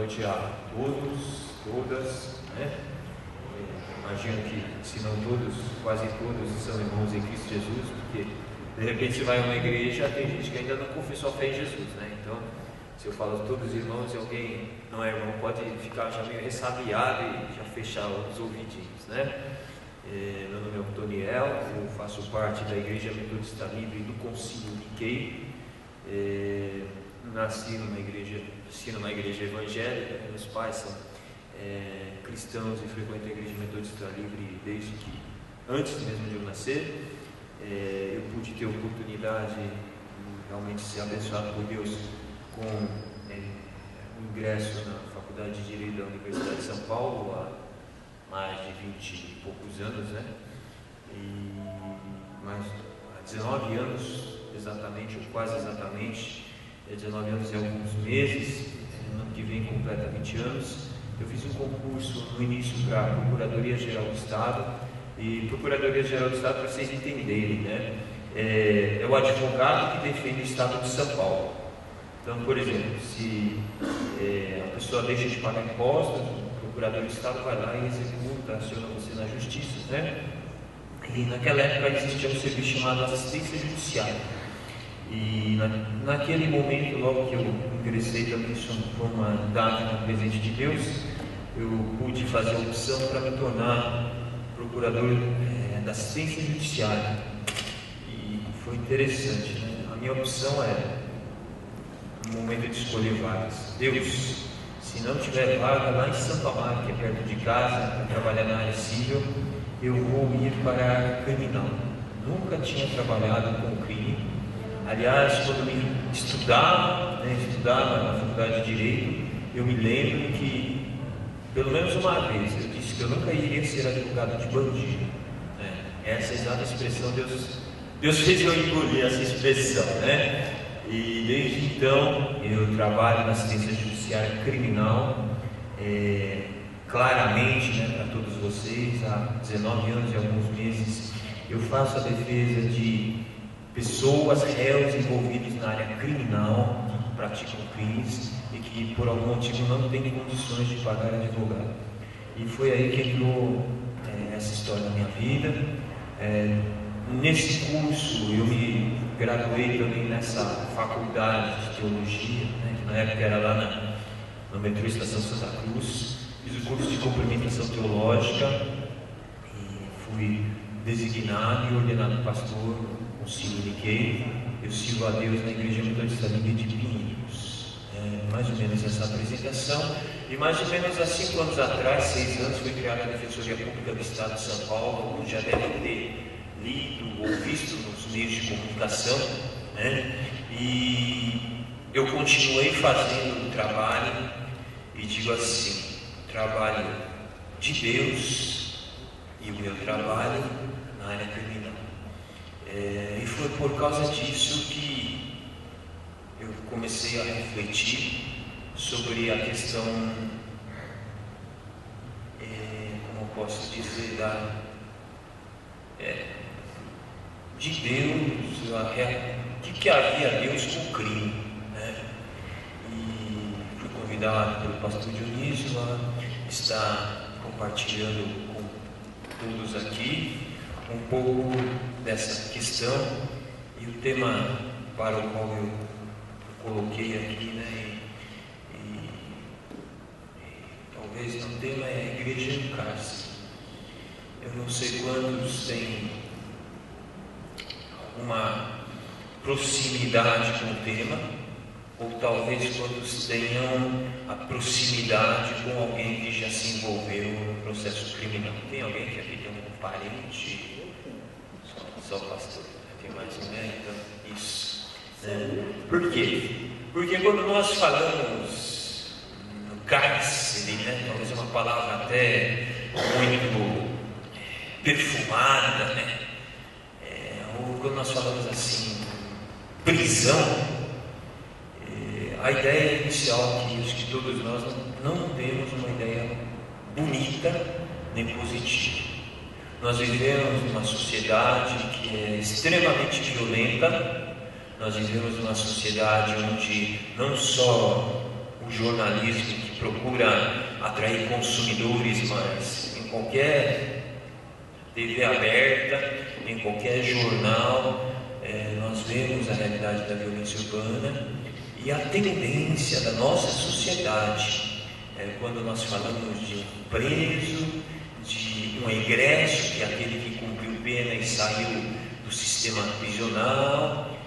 noite a todos, todas, né? Imagino que, se não todos, quase todos são irmãos em Cristo Jesus, porque de repente você vai a uma igreja, tem gente que ainda não confessou a fé em Jesus, né? Então, se eu falo todos os irmãos e alguém não é irmão, pode ficar já meio ressabiado e já fechar os ouvidinhos, né? Meu nome é Otoniel, eu faço parte da Igreja Metodista Livre do Concílio Nikkei. Nasci numa igreja evangélica, meus pais são cristãos e frequentam a Igreja Metodista Livre desde que, antes mesmo de eu nascer. Eu pude ter a oportunidade de realmente ser abençoado por Deus com o ingresso na Faculdade de Direito da Universidade de São Paulo há mais de 20 e poucos anos, né? Mas há 19 anos, exatamente, ou quase exatamente, 19 anos e alguns meses, no ano que vem completa 20 anos, eu fiz um concurso no início para a Procuradoria-Geral do Estado. E Procuradoria-Geral do Estado, para vocês entenderem, né? É o advogado que defende o Estado de São Paulo. Então, por exemplo, se a pessoa deixa de pagar impostos, o procurador do Estado vai lá e executa, aciona você na justiça, né? E naquela época existia um serviço chamado assistência judiciária. E naquele momento, logo que eu ingressei também, isso foi uma dádiva, um presente de Deus, eu pude fazer a opção para me tornar procurador da assistência judiciária. E foi interessante, né? A minha opção era, no momento de escolher vagas, Deus, se não tiver vaga lá em Santo Amaro, que é perto de casa, para trabalhar na área civil, eu vou ir para a área criminal. Nunca tinha trabalhado com crime. Aliás, quando eu estudava na Faculdade de Direito, eu me lembro que, pelo menos uma vez, eu disse que eu nunca iria ser advogado de bandido. Essa exata expressão, Deus fez eu engolir essa expressão, né? E desde então eu trabalho na assistência judiciária criminal, claramente, né, para todos vocês, há 19 anos e alguns meses eu faço a defesa de pessoas, réus envolvidos na área criminal, que praticam crimes e que por algum motivo não têm condições de pagar advogado. E foi aí que entrou essa história na minha vida. Nesse curso eu me graduei também nessa faculdade de teologia, né, que na época era lá no metrô Estação Santa Cruz. Fiz o curso de complementação teológica e fui designado e ordenado pastor no Concílio Nikkei. Eu sirvo a Deus na Igreja Metodista Livre de Pinheiros. Mais ou menos essa apresentação. E mais ou menos há 5 anos atrás, 6 anos, foi criada a Defensoria Pública do Estado de São Paulo. Alguns já devem ter lido ou visto nos meios de comunicação, né? E eu continuei fazendo o trabalho, e digo assim, o trabalho de Deus e o meu trabalho na área criminal. E foi por causa disso que eu comecei a refletir sobre a questão, como eu posso dizer, de Deus, o que havia Deus com o crime, né? E fui convidado pelo pastor Dionísio a estar compartilhando com todos aqui um pouco dessa questão e o tema para o qual eu coloquei aqui, né? E talvez o tema é a igreja no cárcere. Eu não sei quantos têm uma proximidade com o tema, ou talvez quantos tenham a proximidade com alguém que já se envolveu no processo criminal. Tem alguém que aqui tem um parente? Só pastor, tem mais um, né? Então, isso. Por quê? Porque quando nós falamos no cárcere, né? Talvez é uma palavra até muito perfumada, né? Ou quando nós falamos assim, prisão, a ideia inicial que acho que todos nós não temos uma ideia bonita nem positiva. Nós vivemos numa sociedade que é extremamente violenta. Nós vivemos numa sociedade onde não só o jornalismo que procura atrair consumidores, mas em qualquer TV aberta, em qualquer jornal, nós vemos a realidade da violência urbana e a tendência da nossa sociedade, quando nós falamos de um preso, de um egresso, que é aquele que cumpriu pena e saiu do sistema prisional,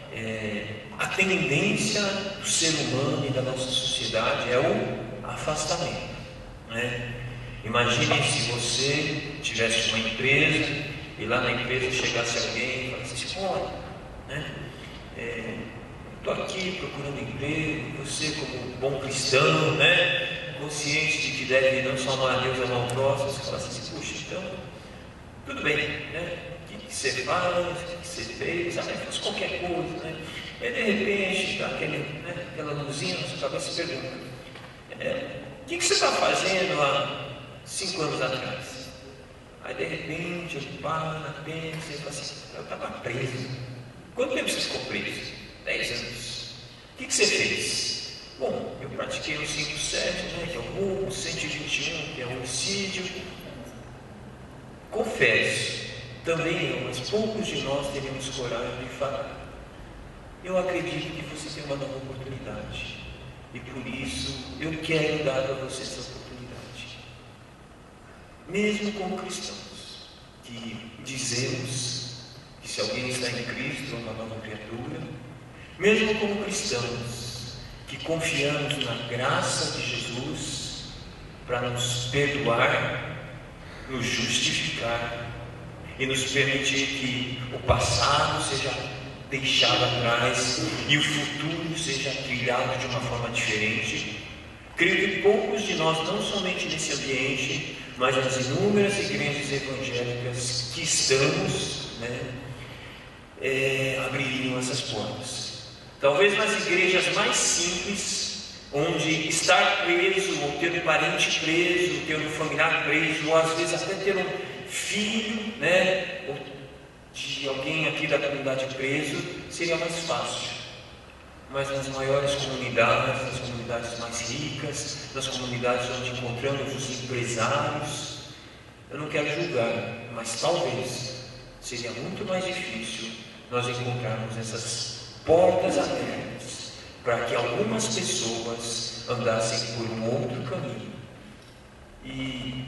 a tendência do ser humano e da nossa sociedade é o afastamento, né? Imagine se você tivesse uma empresa e lá na empresa chegasse alguém e falasse assim: olha, né, estou aqui procurando emprego, você como bom cristão, né, consciente de que deve não só amar a Deus, amar o próximo, você fala assim: puxa, então, tudo bem, né? O que você faz, o que você fez, faz qualquer coisa, né? E de repente, dá aquela luzinha na sua cabeça e pergunta: o que você está fazendo há 5 anos atrás? Aí de repente ele para, pensa e fala assim: eu estava preso. Quanto tempo você ficou preso? 10 anos. O que você fez? Bom, eu pratiquei o 5-7, né, que é o roubo, 121, que é o homicídio. Confesso, também, mas poucos de nós teríamos coragem de falar. Eu acredito que você tem uma nova oportunidade e por isso eu quero dar para você essa oportunidade. Mesmo como cristãos, que dizemos que se alguém está em Cristo é uma nova criatura, mesmo como cristãos que confiamos na graça de Jesus para nos perdoar, nos justificar e nos permitir que o passado seja deixado atrás e o futuro seja trilhado de uma forma diferente. Creio que poucos de nós, não somente nesse ambiente, mas nas inúmeras igrejas evangélicas que estamos, abririam essas portas. Talvez nas igrejas mais simples, onde estar preso, ou ter um parente preso, ter um familiar preso, ou às vezes até ter um filho, ou de alguém aqui da comunidade preso, seria mais fácil. Mas nas maiores comunidades, nas comunidades mais ricas, nas comunidades onde encontramos os empresários, eu não quero julgar, mas talvez seria muito mais difícil nós encontrarmos essas portas abertas para que algumas pessoas andassem por um outro caminho. E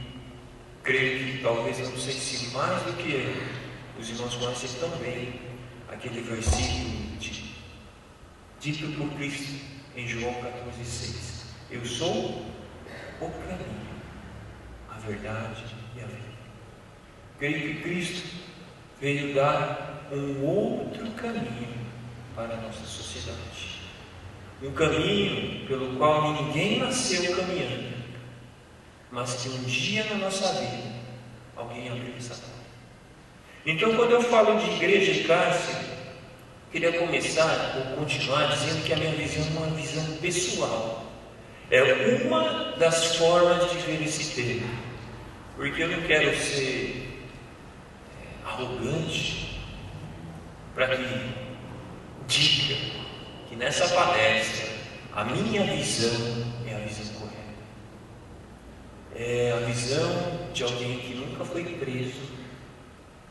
creio que talvez, não sei se mais do que eu, os irmãos conhecem tão bem aquele versículo dito por Cristo em João 14,6: eu sou o caminho, a verdade e a vida. Creio que Cristo veio dar um outro caminho para a nossa sociedade, um caminho pelo qual ninguém nasceu caminhando, mas que um dia na nossa vida alguém abriu essa porta. Então, quando eu falo de igreja e cárcere, queria começar ou continuar dizendo que a minha visão é uma visão pessoal. É uma das formas de ver esse tema, porque eu não quero ser arrogante para que diga que nessa palestra a minha visão é a visão correta. É a visão de alguém que nunca foi preso,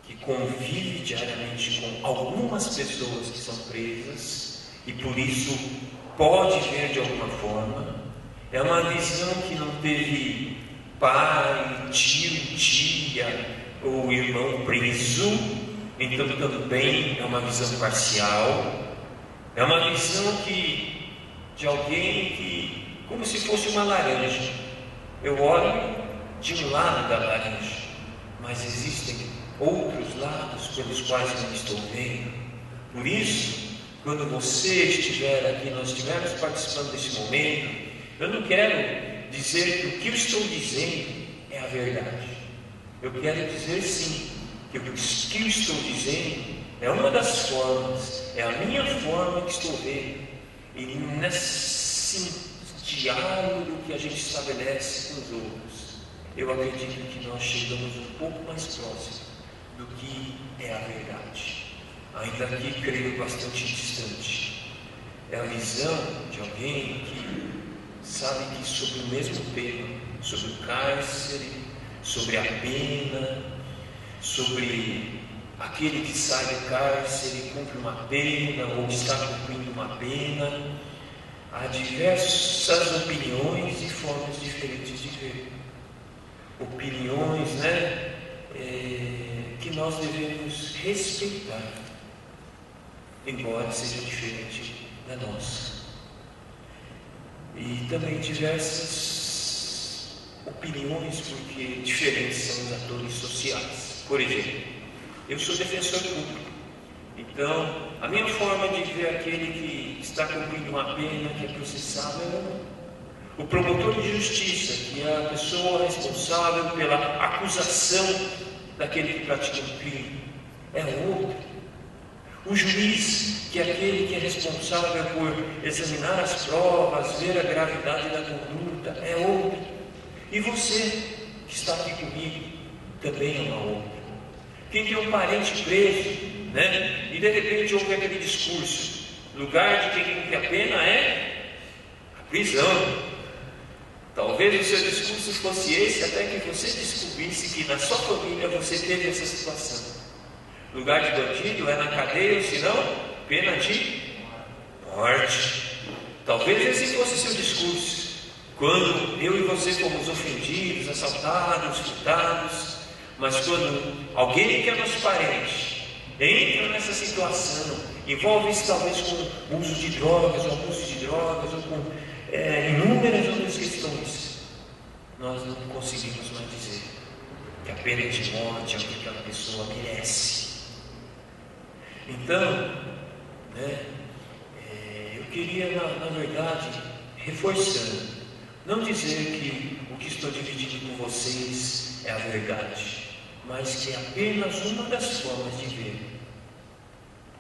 que convive diariamente com algumas pessoas que são presas e por isso pode ver de alguma forma. É uma visão que não teve pai, tio, tia ou irmão preso, então também é uma visão parcial. É uma visão de alguém que, como se fosse uma laranja, eu olho de um lado da laranja, mas existem outros lados pelos quais eu não estou vendo. Por isso, quando você estiver aqui, nós estivermos participando desse momento, eu não quero dizer que o que eu estou dizendo é a verdade. Eu quero dizer sim, que o que eu estou dizendo é uma das formas, é a minha forma que estou vendo. E nesse diálogo que a gente estabelece com os outros, eu acredito que nós chegamos um pouco mais próximo do que é a verdade, ainda que creio bastante distante. É a visão de alguém que sabe que sobre o mesmo tema, sobre o cárcere, sobre a pena, sobre aquele que sai do cárcere e cumpre uma pena ou está cumprindo uma pena, há diversas opiniões e formas diferentes de ver. Opiniões, que nós devemos respeitar, embora seja diferente da nossa. E também diversas opiniões, porque diferentes são os atores sociais. Por exemplo, eu sou defensor público, então a minha forma de ver aquele que está cumprindo uma pena, que é processado, é uma. O promotor de justiça, que é a pessoa responsável pela acusação daquele que pratica um crime, é outro. O juiz, que é aquele que é responsável por examinar as provas, ver a gravidade da conduta, é outro. E você, que está aqui comigo, também é uma outra. Quem tem um parente preso, e de repente ouve aquele discurso: lugar de quem cumpre a pena é a prisão. Talvez o seu discurso fosse esse até que você descobrisse que na sua família você teve essa situação. Lugar de bandido é na cadeia, ou se não, pena de morte. Talvez esse fosse seu discurso quando eu e você fomos ofendidos, assaltados, furtados. Mas quando alguém que é nosso parente entra nessa situação, envolve-se talvez com uso de drogas, ou abuso de drogas, ou com inúmeras outras questões, nós não conseguimos mais dizer que a pena de morte é o que aquela pessoa merece. Então, eu queria, na verdade, reforçando, não dizer que o que estou dividindo com vocês é a verdade, mas que é apenas uma das formas de ver,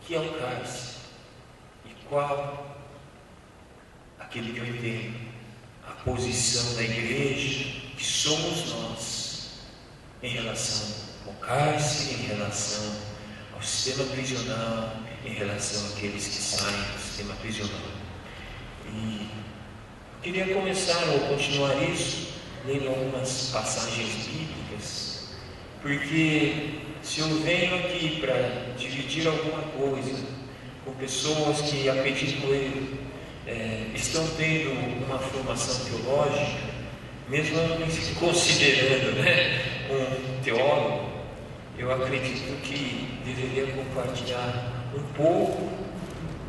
que é o cárcere, e qual aquele que eu entendo, a posição da igreja, que somos nós, em relação ao cárcere, em relação ao sistema prisional, em relação àqueles que saem do sistema prisional. E eu queria começar ou continuar isso, lendo algumas passagens bíblicas, porque se eu venho aqui para dividir alguma coisa com pessoas que, a pedido eu, estão tendo uma formação teológica, mesmo não se considerando um teólogo, eu acredito que deveria compartilhar um pouco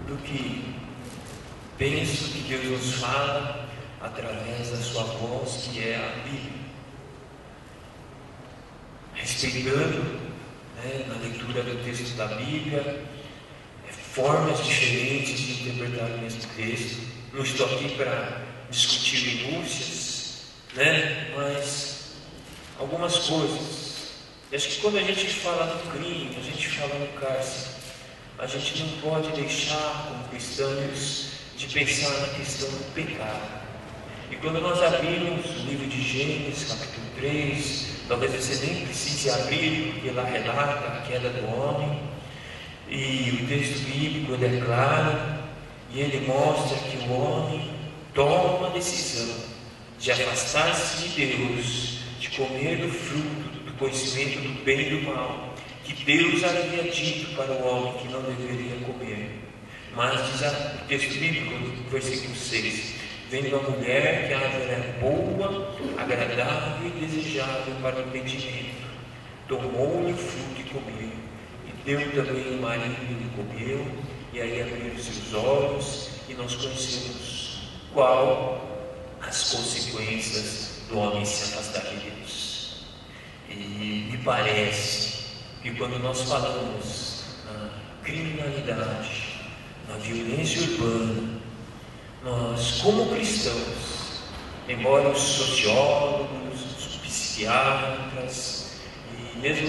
do que penso que Deus nos fala através da sua voz, que é a Bíblia, respeitando na leitura do texto da Bíblia formas diferentes de interpretar o mesmo texto. Não estou aqui para discutir minúcias, mas algumas coisas. E acho que quando a gente fala no crime, a gente fala no cárcere, a gente não pode deixar, como cristãos, de pensar na questão do pecado. E quando nós abrimos o livro de Gênesis, capítulo 3, talvez você nem precise abrir, porque lá relata a queda do homem. E o texto bíblico é claro, e ele mostra que o homem toma uma decisão de afastar-se de Deus, de comer do fruto do conhecimento do bem e do mal, que Deus havia dito para o homem que não deveria comer. Mas diz o texto bíblico, no versículo 6, vendo a mulher que a árvore era boa, agradável e desejável para o entendimento, tomou-lhe o fruto e comeu. Deu também o marido e ele comeu, e aí abriram seus olhos, e nós conhecemos qual as consequências do homem se afastar de Deus. E me parece que quando nós falamos na criminalidade, na violência urbana, nós, como cristãos, embora os sociólogos, os psiquiatras e mesmo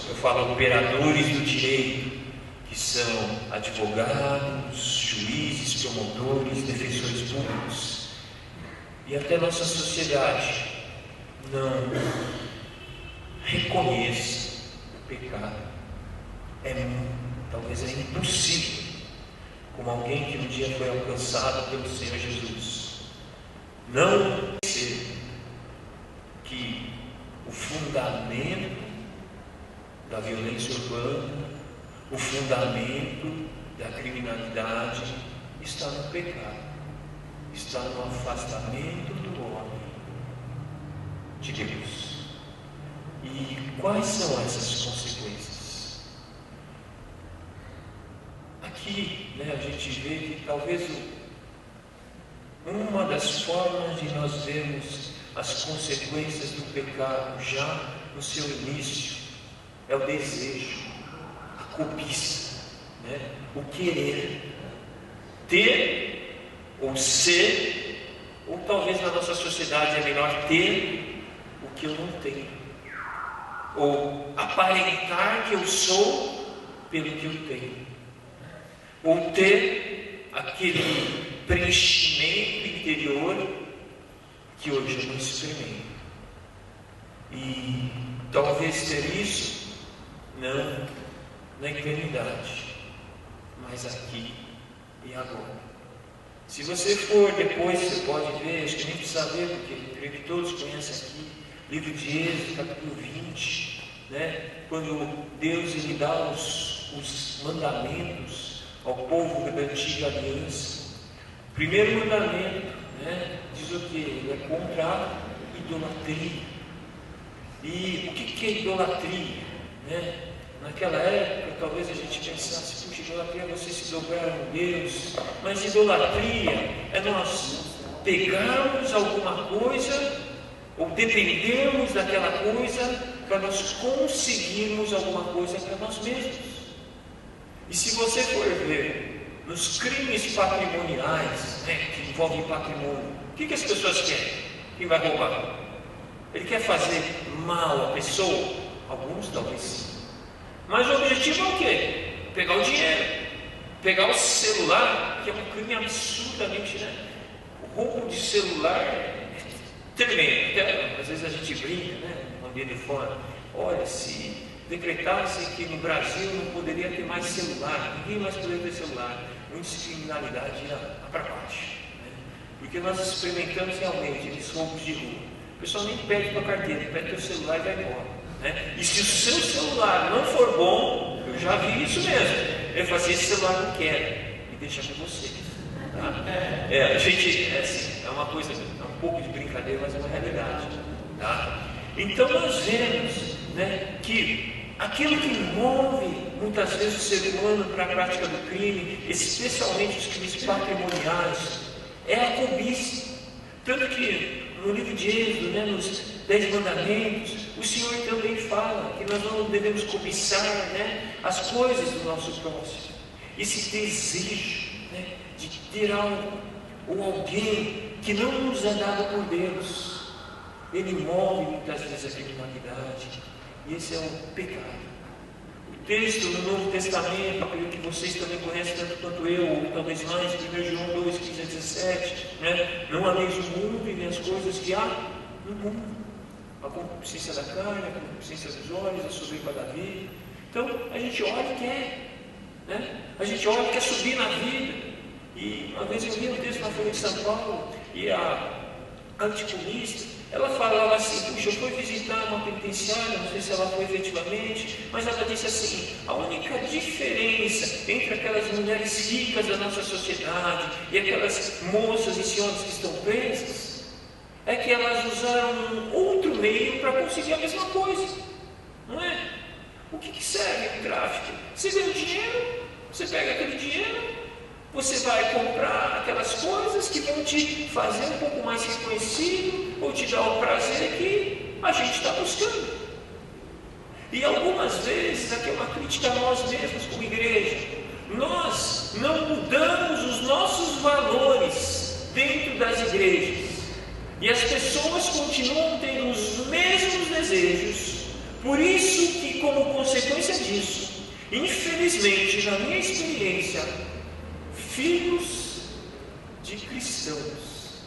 eu falo operadores do direito, que são advogados, juízes, promotores, defensores públicos, e até nossa sociedade não reconhece o pecado. Talvez é impossível, como alguém que um dia foi alcançado pelo Senhor Jesus, Não ser que o fundamento da violência urbana, o fundamento da criminalidade está no pecado, está no afastamento do homem de Deus. E quais são essas consequências? Aqui, a gente vê que talvez uma das formas de nós vermos as consequências do pecado já no seu início é o desejo, a cobiça, o querer ter ou ser, ou talvez na nossa sociedade é melhor ter o que eu não tenho, ou aparentar que eu sou pelo que eu tenho, ou ter aquele preenchimento interior que hoje eu não experimento. E talvez ter isso não na eternidade, mas aqui e agora. Se você for depois, você pode ver, acho que nem precisa ver, porque creio que todos conhecem aqui, livro de Êxodo, capítulo 20, quando Deus ele dá os mandamentos ao povo da antiga aliança. O primeiro mandamento, diz o que? Ele é contra a idolatria. E o que é idolatria? Naquela época, talvez a gente pensasse, puxa, idolatria é você se dobrar a Deus, mas idolatria é nós pegarmos alguma coisa, ou dependermos daquela coisa, para nós conseguirmos alguma coisa para nós mesmos. E se você for ver nos crimes patrimoniais, que envolvem patrimônio, o que as pessoas querem? Quem vai roubar? Ele quer fazer mal à pessoa? Alguns talvez sim. Mas o objetivo é o quê? Pegar o dinheiro, pegar o celular, que é um crime absurdamente, O roubo de celular é tremendo. Às vezes a gente brinca, no ambiente de fora. Olha, se decretasse que no Brasil não poderia ter mais celular, ninguém mais poderia ter celular, a criminalidade ia para baixo. Porque nós experimentamos realmente esses roubos de rua. O pessoal nem pede para a carteira, pede teu celular e vai embora. E se o seu celular não for bom, eu já vi isso mesmo. Ele fala assim, esse celular não quero, e deixa com você. A gente, é uma coisa, é um pouco de brincadeira, mas é uma realidade. Então nós vemos que aquilo que move muitas vezes o ser humano para a prática do crime, especialmente os crimes patrimoniais, é a cobiça. Tanto que no livro de Êxodo, nos 10 mandamentos, o Senhor também fala que nós não devemos cobiçar as coisas do nosso próximo. Esse desejo de ter algo ou alguém que não nos é dado por Deus, ele move muitas vezes a criminalidade, e esse é um pecado. O texto no Novo Testamento, pelo que vocês também conhecem tanto quanto eu, ou talvez mais, 1 João 2, 15 a 17, não ameis o mundo e nem as coisas que há no mundo. A concupiscência da carne, a concupiscência dos olhos, a soberba da vida. Então, a gente olha e quer, a gente olha e quer subir na vida. E uma vez eu li um texto na Folha de São Paulo, e a anticomunista, ela falava assim, puxa, eu fui visitar uma penitenciária, não sei se ela foi efetivamente, mas ela disse assim, a única diferença entre aquelas mulheres ricas da nossa sociedade e aquelas moças e senhoras que estão presas, é que elas usaram um outro meio para conseguir a mesma coisa, não é? O que serve o tráfico? Você ganha dinheiro, você pega aquele dinheiro, você vai comprar aquelas coisas que vão te fazer um pouco mais reconhecido, ou te dar o prazer que a gente está buscando. E algumas vezes, aqui é uma crítica a nós mesmos como igreja, nós não mudamos os nossos valores dentro das igrejas. E as pessoas continuam tendo os mesmos desejos. Por isso que, como consequência disso, infelizmente, na minha experiência, filhos de cristãos.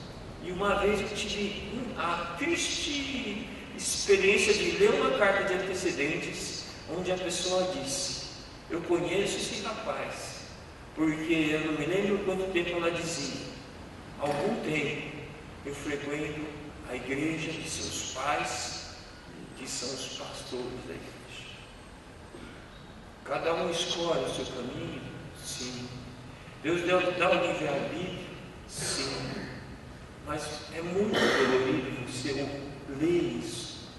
E uma vez eu tive a triste experiência de ler uma carta de antecedentes, onde a pessoa disse, eu conheço esse rapaz, porque eu não me lembro quanto tempo ela dizia, algum tempo, eu frequento a igreja de seus pais, que são os pastores da igreja. Cada um escolhe o seu caminho, sim. Deus dá o livre-arbítrio, sim. Mas é muito dolorido você ler isso.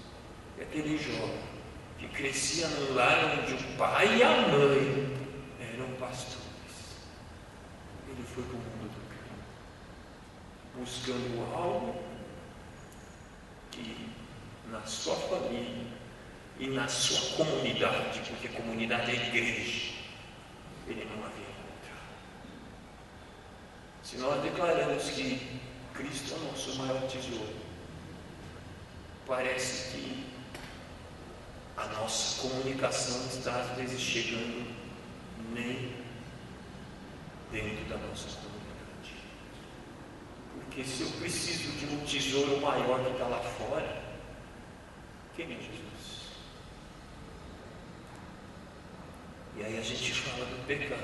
Aquele jovem que crescia num lar onde o pai e a mãe eram pastores. Ele foi para o mundo do crime, buscando algo que na sua família e na sua comunidade, porque a comunidade é a igreja, ele não havia encontrado. Se nós declaramos que Cristo é o nosso maior tesouro, parece que a nossa comunicação está às vezes chegando nem dentro da nossa comunidade. Porque se eu preciso de um tesouro maior que está lá fora, quem é Jesus? E aí a gente fala do pecado,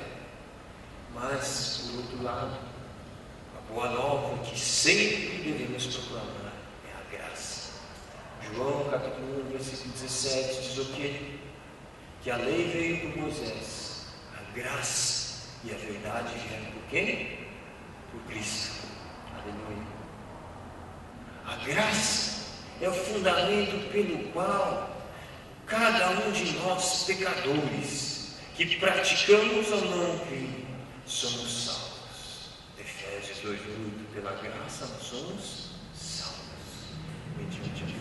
mas por outro lado, a boa nova que sempre devemos proclamar é a graça. João capítulo 1, versículo 17 diz o quê? Que a lei veio por Moisés, a graça e a verdade vieram por quem? Por Cristo. Aleluia. A graça é o fundamento pelo qual cada um de nós, pecadores, que praticamos ou não o crime, somos salvos. Efésios 2:8, pela graça nós somos salvos mediante a fé.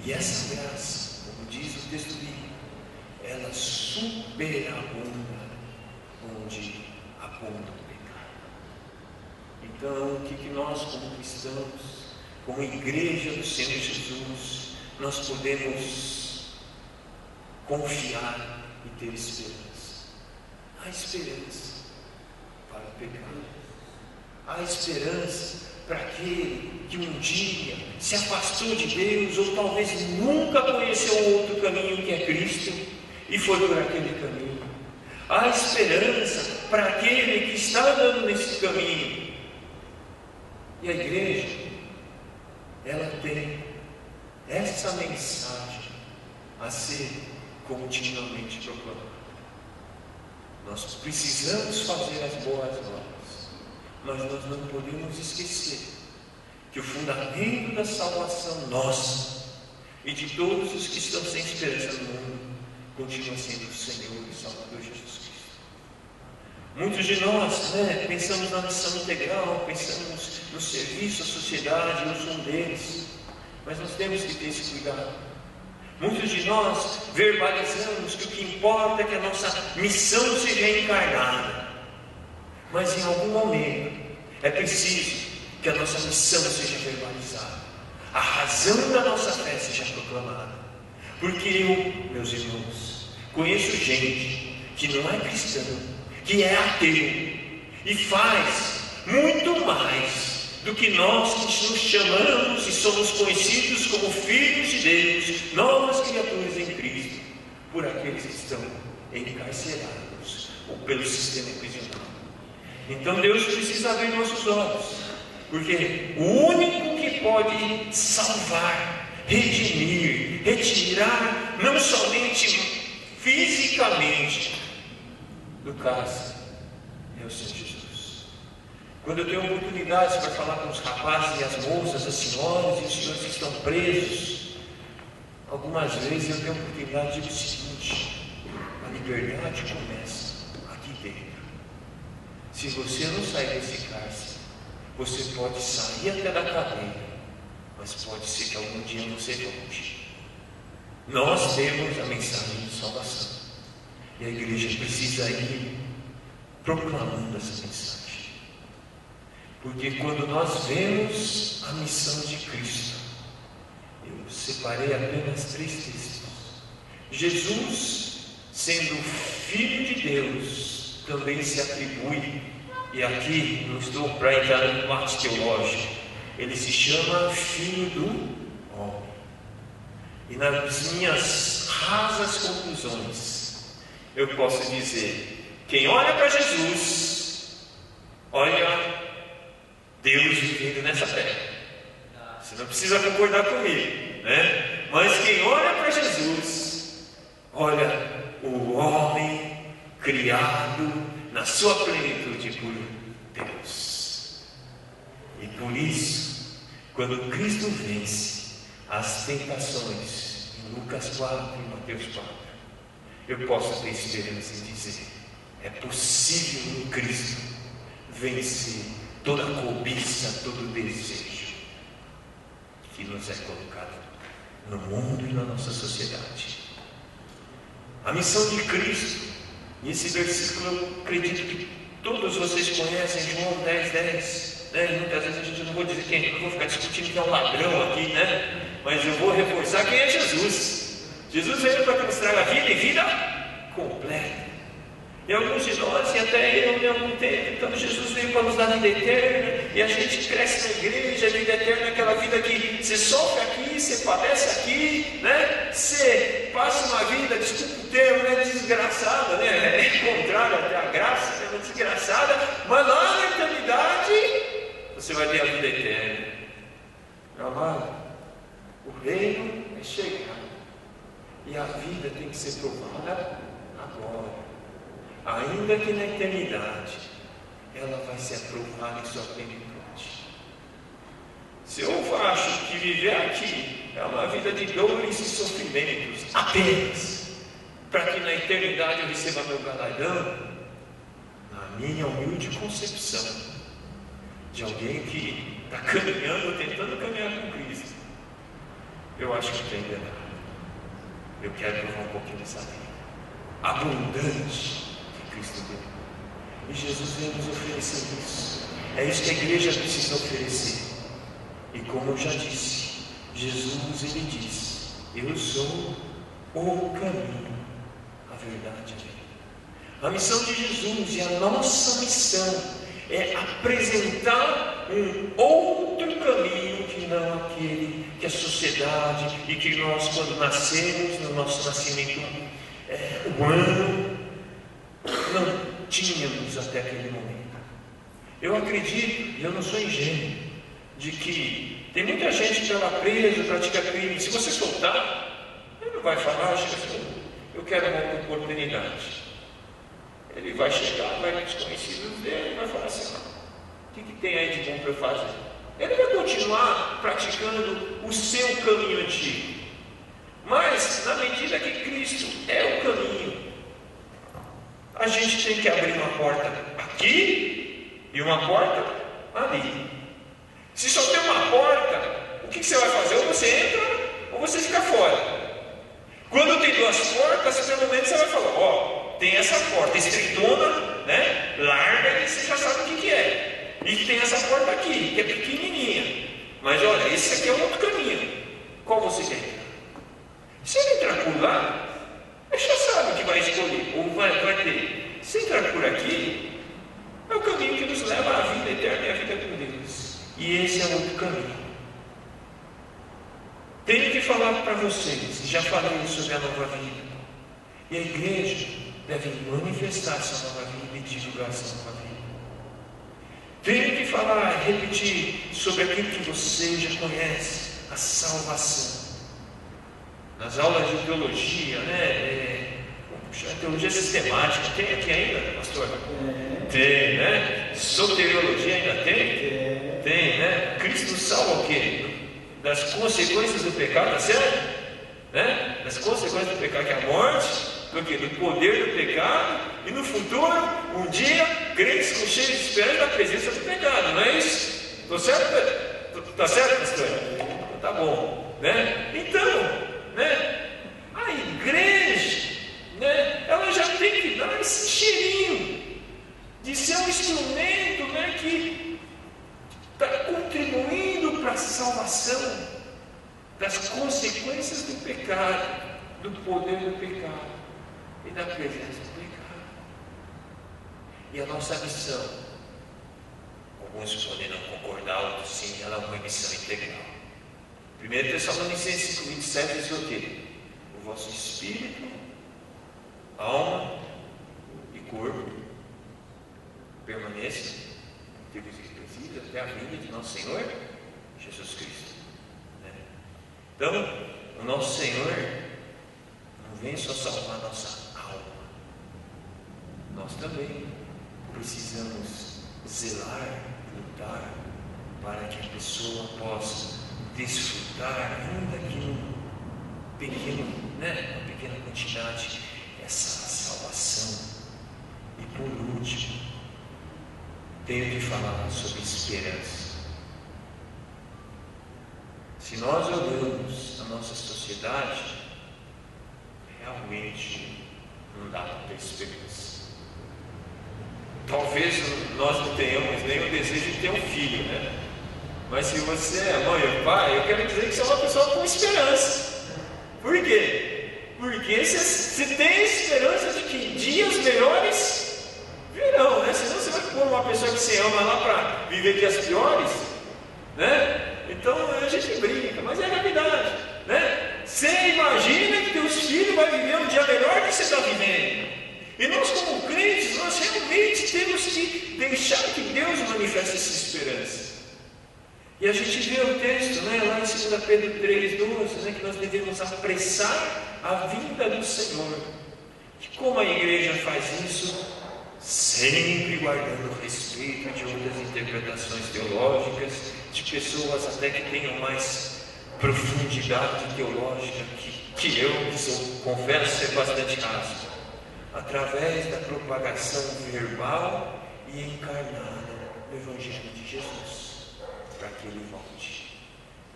E essa graça, como diz o texto bíblico, ela superabunda onde abunda o pecado. Então, o que nós, como cristãos, como igreja do Senhor Jesus, nós podemos confiar e ter esperança? Há esperança para o pecado, há esperança para aquele que um dia se afastou de Deus, ou talvez nunca conheceu outro caminho que é Cristo, e foi por aquele caminho. Há esperança para aquele que está andando nesse caminho. E a igreja, ela tem essa mensagem a ser continuamente proclamada. Nós precisamos fazer as boas obras, mas nós não podemos esquecer que o fundamento da salvação nossa e de todos os que estão sem esperança no mundo continua sendo o Senhor e Salvador Jesus Cristo. Muitos de nós, pensamos na missão integral, pensamos no serviço à sociedade, eu sou um deles, mas nós temos que ter esse cuidado. Muitos de nós verbalizamos que o que importa é que a nossa missão seja encarnada, mas em algum momento é preciso que a nossa missão seja verbalizada, a razão da nossa fé seja proclamada. Porque eu, meus irmãos, conheço gente que não é cristã, que é ateu e faz muito mais do que nós que nos chamamos e somos conhecidos como filhos de Deus, novas criaturas em Cristo, por aqueles que estão encarcerados ou pelo sistema prisional. Então Deus precisa abrir nossos olhos, porque o único que pode salvar, redimir, retirar, não somente fisicamente do cárcere, é o Senhor Jesus. Quando eu tenho oportunidades para falar com os rapazes e as moças, as senhoras e os senhores que estão presos, algumas vezes eu tenho a oportunidade de dizer o seguinte: a liberdade começa aqui dentro. Se você não sair desse cárcere, você pode sair até da cadeia, mas pode ser que algum dia você volte. Nós temos a mensagem de salvação, e a igreja precisa ir proclamando essa mensagem. Porque quando nós vemos a missão de Cristo, eu separei apenas 3 textos. Jesus, sendo Filho de Deus, também se atribui, e aqui não estou para entrar no debate teológico, ele se chama Filho do Homem. E nas minhas rasas conclusões, eu posso dizer: quem olha para Jesus, olha Deus vivendo nessa terra. Você não precisa concordar comigo, né? Mas quem olha para Jesus, olha o homem criado na sua plenitude por Deus. E por isso, quando Cristo vence as tentações em Lucas 4 e Mateus 4, eu posso ter esperança em dizer: é possível em Cristo vencer toda cobiça, todo desejo que nos é colocado no mundo e na nossa sociedade. A missão de Cristo, e esse versículo eu acredito que todos vocês conhecem, João 10:10, né? Muitas vezes a gente não vou dizer quem, eu não vou ficar discutindo que é um ladrão aqui, né? Mas eu vou reforçar quem é Jesus. Jesus veio para nos trazer a vida e vida completa. E alguns de nós, e até eu em algum tempo, então Jesus veio para nos dar vida eterna, e a gente cresce na igreja. A vida eterna é aquela vida que você sofre aqui, você padece aqui, né? Você passa uma vida, desculpa o termo, né? Desgraçada, né? É contrário até a graça, é uma desgraçada, mas lá na eternidade você vai ter a vida eterna. Meu amado, o reino é chegado, e a vida tem que ser provada agora. Ainda que na eternidade ela vai se aprovar em sua plenitude. Se eu acho que viver aqui é uma vida de dores e sofrimentos apenas, para que na eternidade eu receba meu galardão, na minha humilde concepção de alguém que está caminhando, tentando caminhar com Cristo, eu acho que tem enganado. Eu quero provar um pouquinho dessa vida abundante Cristo deu. E Jesus veio nos oferecer isso. É isso que a igreja precisa oferecer. E como eu já disse, Jesus, ele diz: eu sou o caminho, a verdade e a vida. A missão de Jesus e a nossa missão é apresentar um outro caminho que não aquele que a sociedade e que nós, quando nascemos, no nosso nascimento humano, não tínhamos até aquele momento. Eu acredito, e eu não sou ingênuo, de que tem muita gente que está lá preso, pratica crime. Se você soltar, ele não vai falar, eu quero uma oportunidade. Ele vai chegar, vai nos conhecidos dele, vai falar assim: o que tem aí de bom para eu fazer? Ele vai continuar praticando o seu caminho antigo. Mas, na medida que Cristo é o caminho, a gente tem que abrir uma porta aqui e uma porta ali. Se só tem uma porta, o que você vai fazer? Ou você entra, ou você fica fora. Quando tem duas portas, pelo menos você vai falar: tem essa porta estreitona, né? Larga, e você já sabe o que é. E tem essa porta aqui, que é pequenininha. Mas olha, esse aqui é um outro caminho. Qual você quer entrar? Se ele entrar por lá, ele já sabe o que vai escolher, ou vai ter. Se entrar por aqui, é o caminho que nos leva à vida eterna e à vida com Deus. E esse é o outro caminho. Tenho que falar para vocês, já falei sobre a nova vida. E a igreja deve manifestar essa nova vida e divulgar essa nova vida. Tenho que falar, repetir sobre aquilo que você já conhece, a salvação. Nas aulas de teologia, né? Teologia sistemática, tem aqui ainda, pastor? Tem, né? Soteriologia ainda tem? Tem, né? Cristo salva o quê? Das consequências do pecado, tá certo? Né? Das consequências do pecado, que é a morte, do quê? Do poder do pecado, e no futuro, um dia, crentes com cheios de esperança da presença do pecado, não é isso? Tô certo? Tá certo, pastor? Tá bom, né? Então, né? A igreja, né? Ela já tem que dar esse cheirinho de ser um instrumento, né? Que está contribuindo para a salvação das consequências do pecado, do poder do pecado e da presença do pecado. E a nossa missão, alguns podem não concordar, outros sim, ela é uma missão integral. 1 Tessalonicenses 5:27 diz o quê? O vosso espírito, alma e corpo permaneçam em Cristo. presídio até a vinda de nosso Senhor Jesus Cristo. Então, o nosso Senhor não vem só salvar a nossa alma. Nós também precisamos zelar, lutar, para que a pessoa possa desfrutar, ainda que uma pequena quantidade, essa salvação. E por último, tenho que falar sobre esperança. Se nós olhamos a nossa sociedade, realmente não dá para ter esperança. Talvez nós não tenhamos nem o desejo de ter um filho, né? Mas se você é mãe ou pai, eu quero dizer que você é uma pessoa com esperança. Por quê? Porque você tem esperança de que dias melhores virão, né? Senão você vai pôr uma pessoa que você ama lá para viver dias piores, né? Então a gente brinca, mas é a realidade, né? Você imagina que teus filhos vão viver um dia melhor que você está vivendo. E nós, como crentes, nós realmente temos que deixar que Deus manifeste essa esperança. E a gente vê o texto, né, lá em 2 Pedro 3,12, né, que nós devemos apressar a vinda do Senhor. E como a igreja faz isso? Sempre guardando o respeito de outras interpretações teológicas, de pessoas até que tenham mais profundidade teológica que eu, que confesso ser bastante raso, através da propagação verbal e encarnada do Evangelho de Jesus, para que ele volte.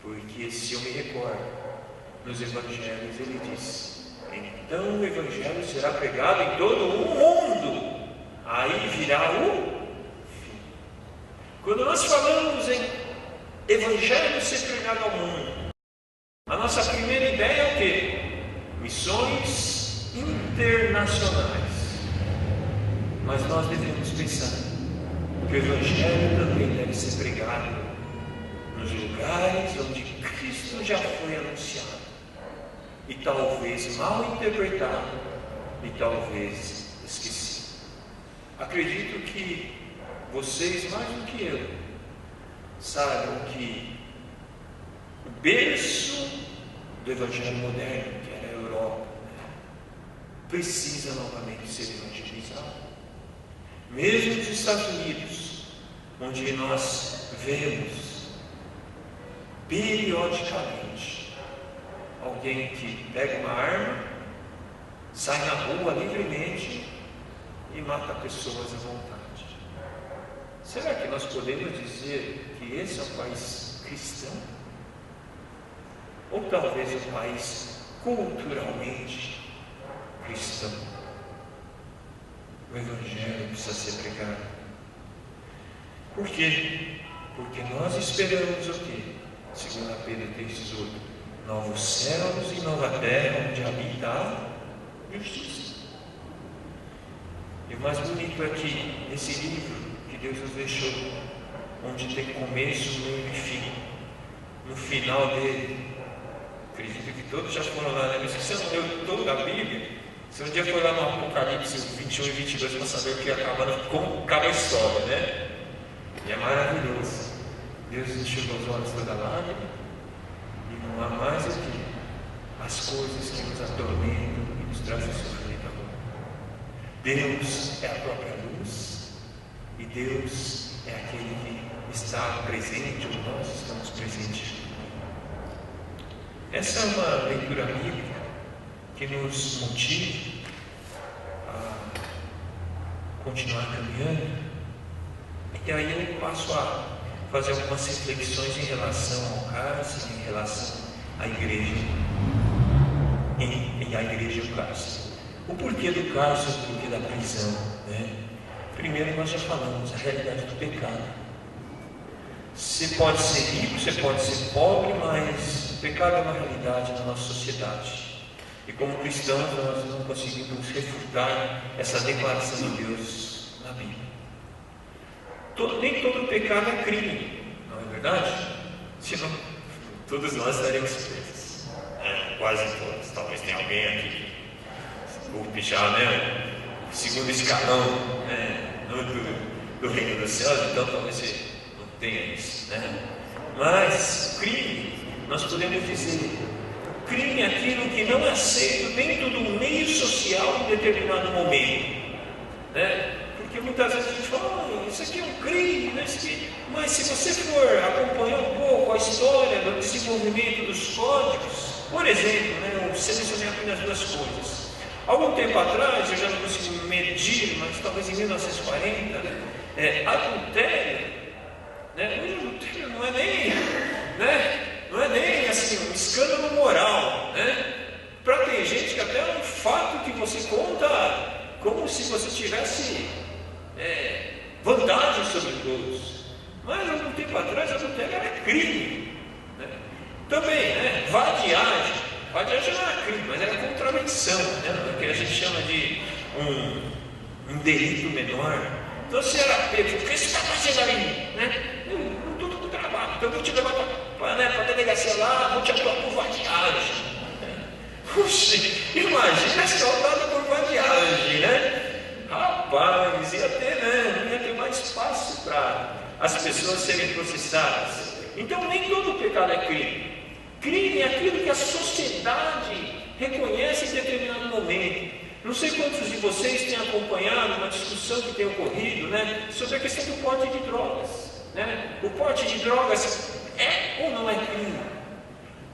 Porque se eu me recordo, nos Evangelhos ele diz: então o Evangelho será pregado em todo o mundo, aí virá o fim. Quando nós falamos em Evangelho ser pregado ao mundo, a nossa primeira ideia é o quê? Missões internacionais. Mas nós devemos pensar que o Evangelho também deve ser pregado nos lugares onde Cristo já foi anunciado, e talvez mal interpretado, e talvez esquecido. Acredito que vocês, mais do que eu, saibam que o berço do Evangelho moderno, que era a Europa, precisa novamente ser evangelizado. Mesmo nos Estados Unidos, onde nós vemos periodicamente alguém que pega uma arma, sai na rua livremente e mata pessoas à vontade. Será que nós podemos dizer que esse é um país cristão? Ou talvez um país culturalmente cristão? O Evangelho precisa ser pregado. Por quê? Porque nós esperamos o quê? 2 Pedro 3,18: novos céus e nova terra onde habita a justiça. E o mais bonito é que nesse livro que Deus nos deixou, onde tem começo, meio e fim, no final dele, acredito que todos já foram lá, né? Mas se você não leu toda a Bíblia, você um dia foi lá no Apocalipse 21 e 22 para saber o que como acaba a história, né? E é maravilhoso. Deus enxugou os olhos toda lágrima, e não há mais o que? As coisas que nos atormentam e nos trazem sofrimento agora. Deus é a própria luz, e Deus é aquele que está presente, ou nós estamos presentes. Essa é uma leitura bíblica que nos motive a continuar caminhando. E aí eu passo a fazer algumas reflexões em relação ao cárcere, em relação à igreja e à igreja do cárcere. O porquê do cárcere, o porquê da prisão, né? Primeiro nós já falamos a realidade do pecado. Você pode ser rico, você pode ser pobre, mas o pecado é uma realidade na nossa sociedade. E como cristãos nós não conseguimos refutar essa declaração de Deus na Bíblia. Nem todo pecado é crime, não é verdade? Senão todos nós estaríamos presos. Quase todos. Talvez tenha alguém aqui que já, né? Segundo escalão, né? Do reino dos céus, então talvez você não tenha isso, né? Mas crime, nós podemos dizer, crime é aquilo que não é aceito dentro do meio social em determinado momento, né? Porque muitas vezes a gente fala, isso aqui é um crime, né? Mas se você for acompanhar um pouco a história do desenvolvimento dos códigos, por exemplo, né, eu selecionei apenas duas coisas. Algum tempo atrás, eu já não consigo medir, mas talvez em 1940, adultério, né? Hoje adultério não é nem, né? Não é nem assim, um escândalo moral, né? Para ter gente que até é um fato que você conta como se você tivesse vantagem sobre todos. Mas algum tempo atrás, adultério era crime, né? Também, né? Vadiagem não era crime, mas era contravenção, né? Que a gente chama de um delito menor. Então você era pego, o que você está fazendo aí? Né? Eu não estou com trabalho, então eu vou te levar para a delegacia lá, vou te atuar por vadiagem. Puxa, imagina ser saudade por vadiagem, né? Rapaz, ia ter, né? Não ia ter mais espaço para as pessoas serem processadas. Então nem todo pecado é crime. Crime é aquilo que a sociedade reconhece em determinado momento. Não sei quantos de vocês têm acompanhado uma discussão que tem ocorrido, né, sobre a questão do porte de drogas, né? O porte de drogas é ou não é crime?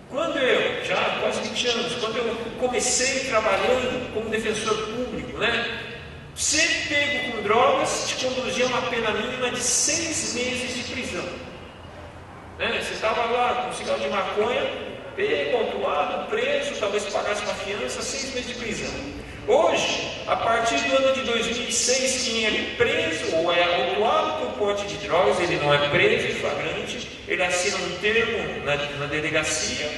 Quando eu, já há quase 20 anos, quando eu comecei trabalhando como defensor público, né, ser pego com drogas te conduzia a uma pena mínima de 6 meses de prisão. Né? Você estava lá com um cigarro de maconha, pego, autuado, preso, talvez pagasse uma fiança, 6 meses de prisão. Hoje, a partir do ano de 2006, quem é preso ou é autuado por porte de drogas, ele não é preso em flagrante, ele assina um termo na delegacia,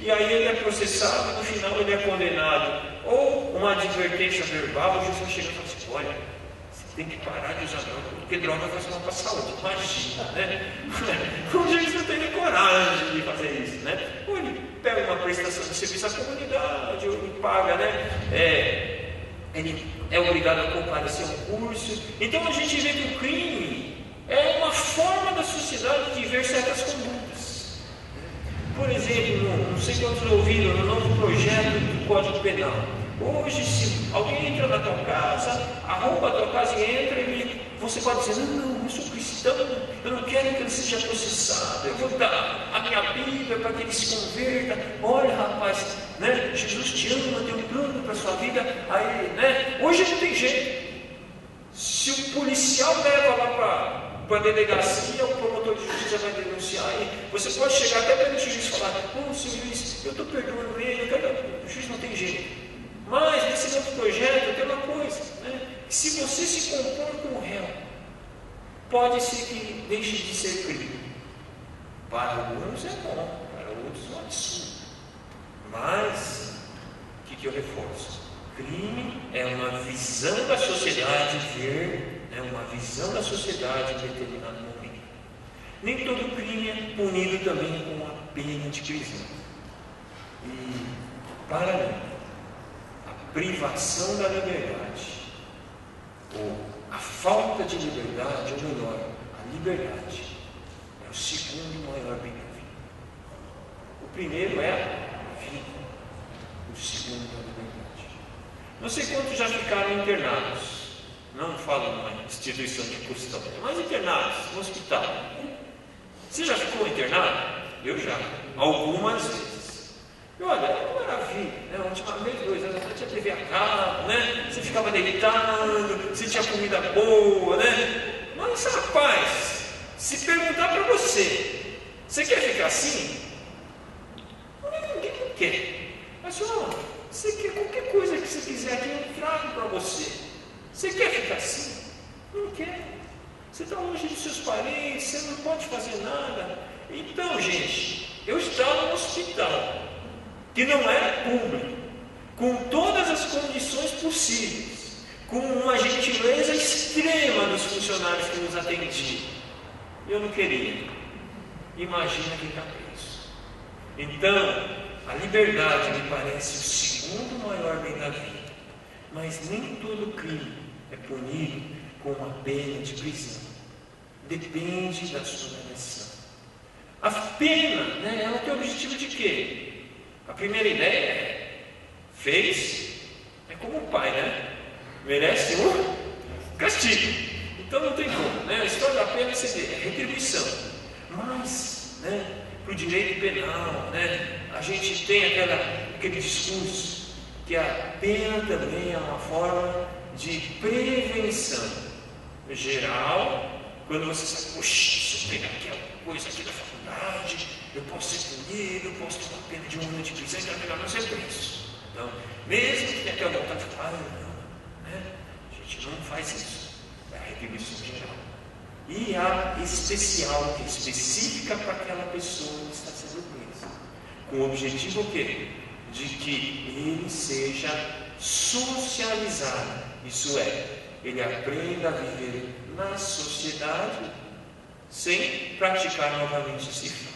e aí ele é processado, e no final ele é condenado, ou uma advertência verbal, o juiz vai chegar e fala assim, olha, você tem que parar de usar droga, porque droga faz mal para a saúde, imagina, né? O juiz não tem nem coragem de fazer isso, né? Ou ele pega uma prestação de serviço à comunidade, ou ele paga, né? Ele é obrigado a comparecer a um curso. Então a gente vê que o crime é uma forma da sociedade de ver certas condutas. Por exemplo, não sei quantos ouviram no novo projeto do Código Penal. Hoje, se alguém entra na tua casa, arromba a tua casa e entra, você pode dizer, não, eu sou cristão, eu não quero que ele seja processado, eu vou dar a minha Bíblia para que ele se converta. Olha, rapaz, né, Jesus te ama, tem um plano para a sua vida. Aí, né, hoje não tem jeito. Se o policial leva lá para a delegacia, o promotor de justiça vai denunciar, e você pode chegar até para o juiz e falar, não, senhor juiz, eu estou perdoando ele, o juiz não tem jeito. Mas nesse novo projeto tem uma coisa, né? Se você se compor como réu, pode ser que deixe de ser crime. Para alguns é bom, para outros é um absurdo. Mas, o que eu reforço? Crime é uma visão da sociedade ver, né, uma visão da sociedade em determinado momento. Nem todo crime é punido também com a pena de prisão. E, para mim, privação da liberdade, ou a falta de liberdade, ou melhor, a liberdade, é o segundo maior bem da vida. O primeiro é a vida, o segundo é a liberdade. Não sei quantos já ficaram internados, não falo numa instituição de custódia, mas internados no hospital. Você já ficou internado? Eu já, algumas vezes. E olha, é uma maravilha, né? Ultimamente, 2 anos atrás, tinha TV a cabo, né? Você ficava deitado, você tinha comida boa, né? Mas rapaz, se perguntar para você, você quer ficar assim? Ninguém quer. Mas você quer qualquer coisa que você quiser aqui, eu trago para você. Você quer ficar assim? Não quer. Você está longe dos seus parentes, você não pode fazer nada. Então, gente, eu estava no hospital, que não era público, com todas as condições possíveis, com uma gentileza extrema dos funcionários que nos atendiam. Eu não queria. Imagina quem está preso. Então, a liberdade me parece o segundo maior bem da vida, mas nem todo crime é punido com uma pena de prisão. Depende da sua decisão. A pena, né, ela tem o objetivo de quê? A primeira ideia é: fez, é como o pai, né? Merece um castigo. Então não tem como, né? A história da pena é retribuição. Mas, né, para o direito penal, né, a gente tem aquele discurso que a pena também é uma forma de prevenção geral. Quando você sabe, poxa, se eu pegar aquela coisa aqui da faculdade, eu posso ser punido, eu posso ter uma pena de 1 ano de prisão, então é melhor não ser preso. Então, mesmo que tenha aquela vontade de falar, não, né? A gente não faz isso. É a retribuição geral. E a especial, que é específica para aquela pessoa que está sendo presa. Com o objetivo o quê? De que ele seja socializado. Isso é, ele aprenda a viver na sociedade sem praticar novamente esse fato.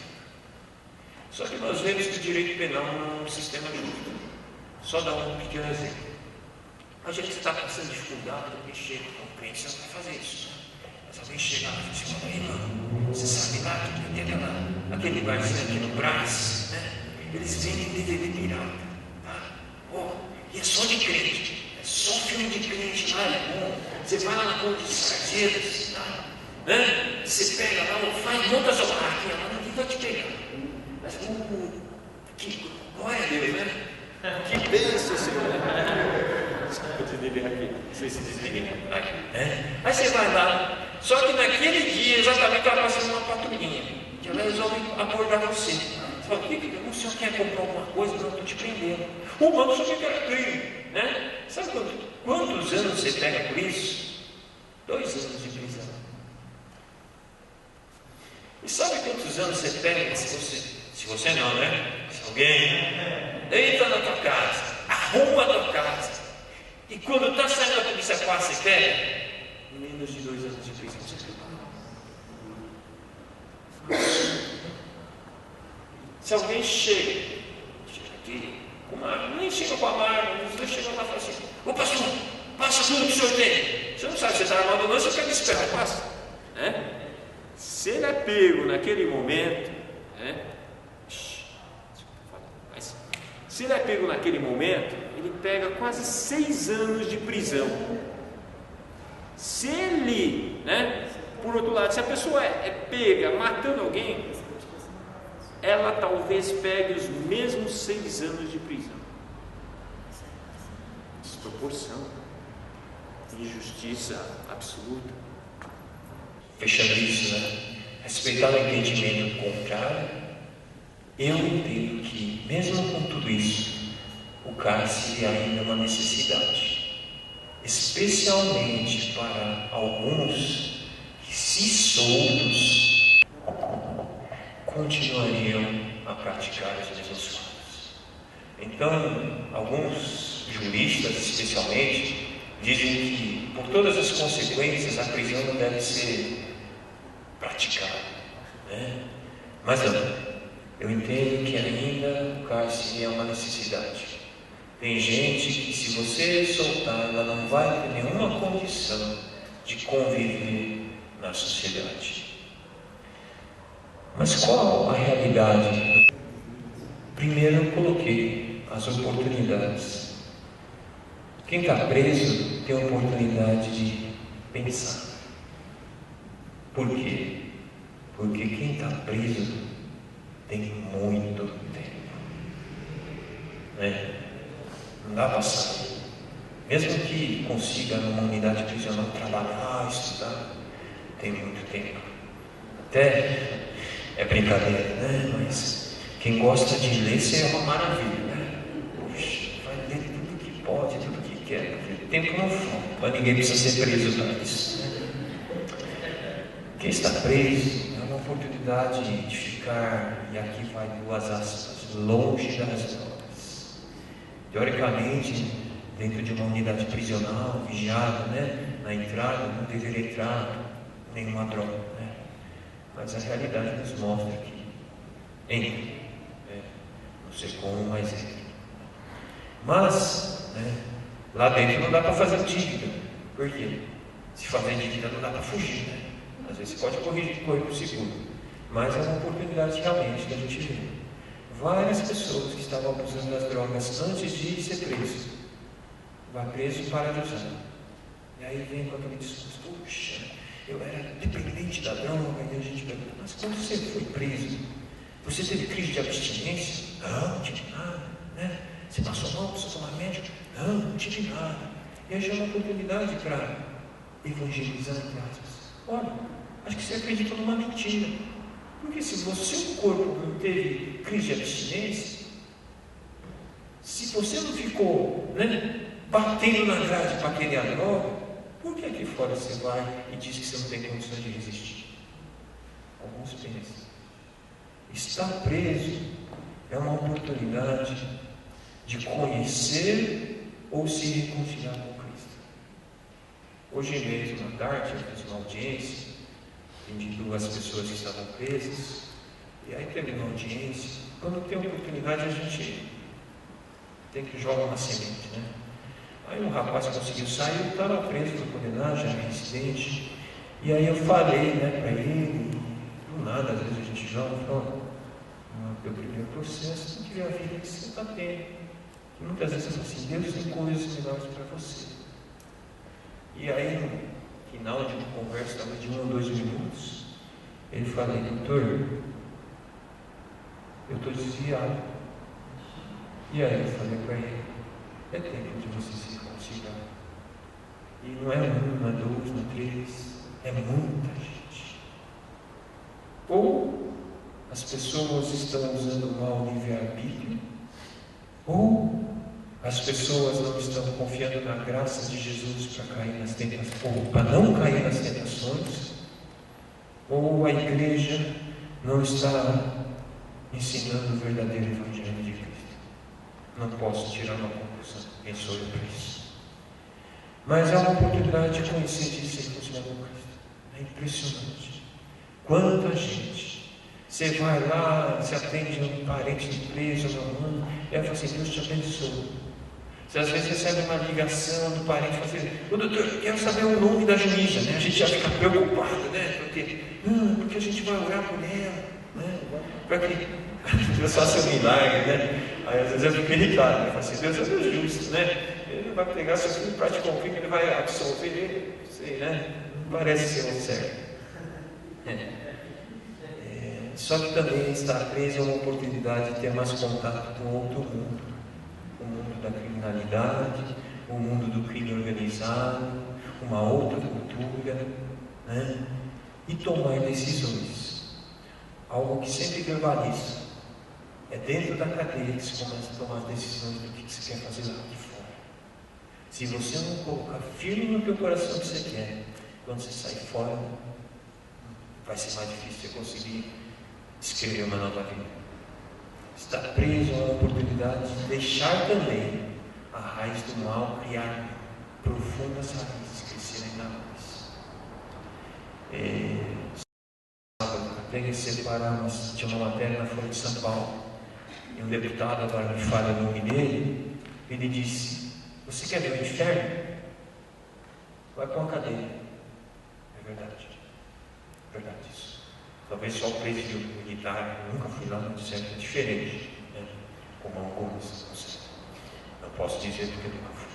Só que nós vemos que o direito penal não é um sistema justo. Só dar um pequeno exemplo. A gente está passando dificuldade, alguém chega com compreensão para fazer isso. Mas alguém chega lá e diz assim: aí, mano, você sabe lá que tem aquele barzinho aqui no Brás, né? Eles vendem DVD pirata, tá? Oh, e é só de crente, é só filme de crente lá, é bom. Você vai lá na Ponte de Sarjetas, tá? Né? Você pega lá, monta a sua barraquinha lá, ninguém vai te pegar. Mas, que glória a Deus, né? Que bênção, Senhor. Desculpa te desligar aqui, não sei se desliguei. Aí você vai lá, só que naquele dia exatamente estava passando uma patrulhinha, que ela resolve abordar você. Você fala: o senhor quer comprar alguma coisa? Não, estou te prendendo. O banco só me quer crime, né? Sabe quantos anos você pega por isso? 2 anos de prisão. E sabe quantos anos você pega se você não, né? Se alguém entra na tua casa, arruma a tua casa, e quando está saindo a polícia passa e pega, menos de 2 anos de prisão você pega. Se alguém chega aqui com uma arma, nem chega com a arma, os dois chegam lá e falam assim: ô pastor, passa tudo que o senhor tem. Você não sabe se está armado ou não, você quer me esperar, passa. Né? Se ele é pego naquele momento, né? Mas se ele é pego naquele momento, ele pega quase 6 anos de prisão. Se ele, né? Por outro lado, se a pessoa é pega matando alguém, ela talvez pegue os mesmos 6 anos de prisão. Desproporção, injustiça absoluta. Fechando isso, né? Respeitar o entendimento contrário, eu entendo que, mesmo com tudo isso, o cárcere ainda é uma necessidade, especialmente para alguns que, se soltos, continuariam a praticar os mesmos fatos. Então, alguns juristas, especialmente, dizem que, por todas as consequências, a prisão não deve ser praticada, né? Mas não, eu entendo que ainda o cárcere é uma necessidade. Tem gente que, se você soltar, ela não vai ter nenhuma condição de conviver na sociedade. Mas qual a realidade? Primeiro eu coloquei as oportunidades. Quem está preso tem a oportunidade de pensar. Por quê? Porque quem está preso tem muito tempo, né? Não dá para sair. Mesmo que consiga numa unidade prisional trabalhar, estudar, tem muito tempo. Até é brincadeira, né? Mas quem gosta de ler seria uma maravilha, né? Puxa, vai ler tudo que pode, tudo que quer. Tempo não falta, mas ninguém precisa ser preso para isso, né? Quem está preso é uma oportunidade de ficar, e aqui vai 2 aspas, longe das drogas. Teoricamente, dentro de uma unidade prisional, vigiada, né? Na entrada, não deveria entrar nenhuma droga, né? Mas a realidade nos mostra que entra, né? Não sei como, mas entra. Mas, né? Lá dentro não dá para fazer dívida. Por quê? Se fazer dívida não dá para fugir, né? Às vezes você pode correr para o seguro, mas é uma oportunidade realmente da gente ver. Várias pessoas que estavam abusando das drogas antes de ser preso, vai preso e para de usar. E aí vem com aquele discurso: puxa, eu era dependente da droga. E a gente pergunta: mas quando você foi preso, você teve crise de abstinência? Não tive nada, né? Você passou mal, precisou tomar médico? Não tive nada. E aí já é uma oportunidade para evangelizar, entre aspas. Olha, acho que você acredita numa mentira. Porque se você, o corpo, não teve crise de abstinência, se você não ficou, né, batendo na grade para querer a droga, por que aqui fora você vai e diz que você não tem condições de resistir? Alguns pensam. Estar preso é uma oportunidade de conhecer ou se reconciliar com Cristo. Hoje mesmo, à tarde, eu fiz uma audiência, de 2 pessoas que estavam presas, e aí terminou a audiência. Quando tem oportunidade, a gente tem que jogar uma semente, né? Aí um rapaz conseguiu sair, estava preso, foi condenado, já é incidente. E aí eu falei, né, para ele, do nada, às vezes a gente joga, fala: no teu primeiro processo, tem que ver a vida que você está tendo. E muitas vezes eu falo assim: Deus tem coisas melhores para você. E aí, no final de uma conversa, talvez de 1 ou 2 minutos, ele falou: doutor, eu estou desviado. E aí eu falei para ele: é tempo de você se reconciliar. E não é 1, não é 2, não é 3, é muita gente. Ou as pessoas estão usando mal o livre-arbítrio, ou as pessoas não estão confiando na graça de Jesus para cair nas tentações, ou para não cair nas tentações, ou a igreja não está ensinando o verdadeiro Evangelho de Cristo. Não posso tirar uma conclusão. Quem sou eu para isso? Mas é uma oportunidade de conhecer, de se reconciliar com Cristo. É impressionante. Quanta gente. Você vai lá, se atende a um parente de preso, e ela fala assim: Deus te abençoe. Você às vezes recebe uma ligação do parente e fala assim: ô doutor, eu quero saber o nome da juíza, né? A gente já fica preocupado, né? Porque a gente vai orar por ela, né? Para que Deus faça um milagre, né? Aí às vezes eu fico irritado, né? Eu falo assim: Deus é Deus justo, né? Ele não vai pegar seu filho para te convir, ele vai absolver ele, sei, né? Não parece ser um certo. Só que também estar preso é uma oportunidade de ter mais contato com outro mundo. O mundo da criminalidade, o mundo do crime organizado, uma outra cultura, né? E tomar decisões. Algo que sempre verbaliza. É dentro da cadeia que se começa a tomar decisões do que você quer fazer lá de fora. Se você não colocar firme no teu coração o que você quer, quando você sair fora, vai ser mais difícil você conseguir escrever uma nova vida. Estar preso é uma oportunidade de deixar também a raiz do mal criar profundas raízes, crescerem na raiz. Até que separar, tinha uma matéria na Folha de São Paulo, e um deputado, agora me falha o nome dele, ele disse: você quer ver o inferno? Vai para uma cadeia. É verdade. É verdade isso. Talvez só o presídio militar, eu nunca fui lá, mas sempre é diferente, né? Como alguns, não sei. Não posso dizer porque eu nunca fui,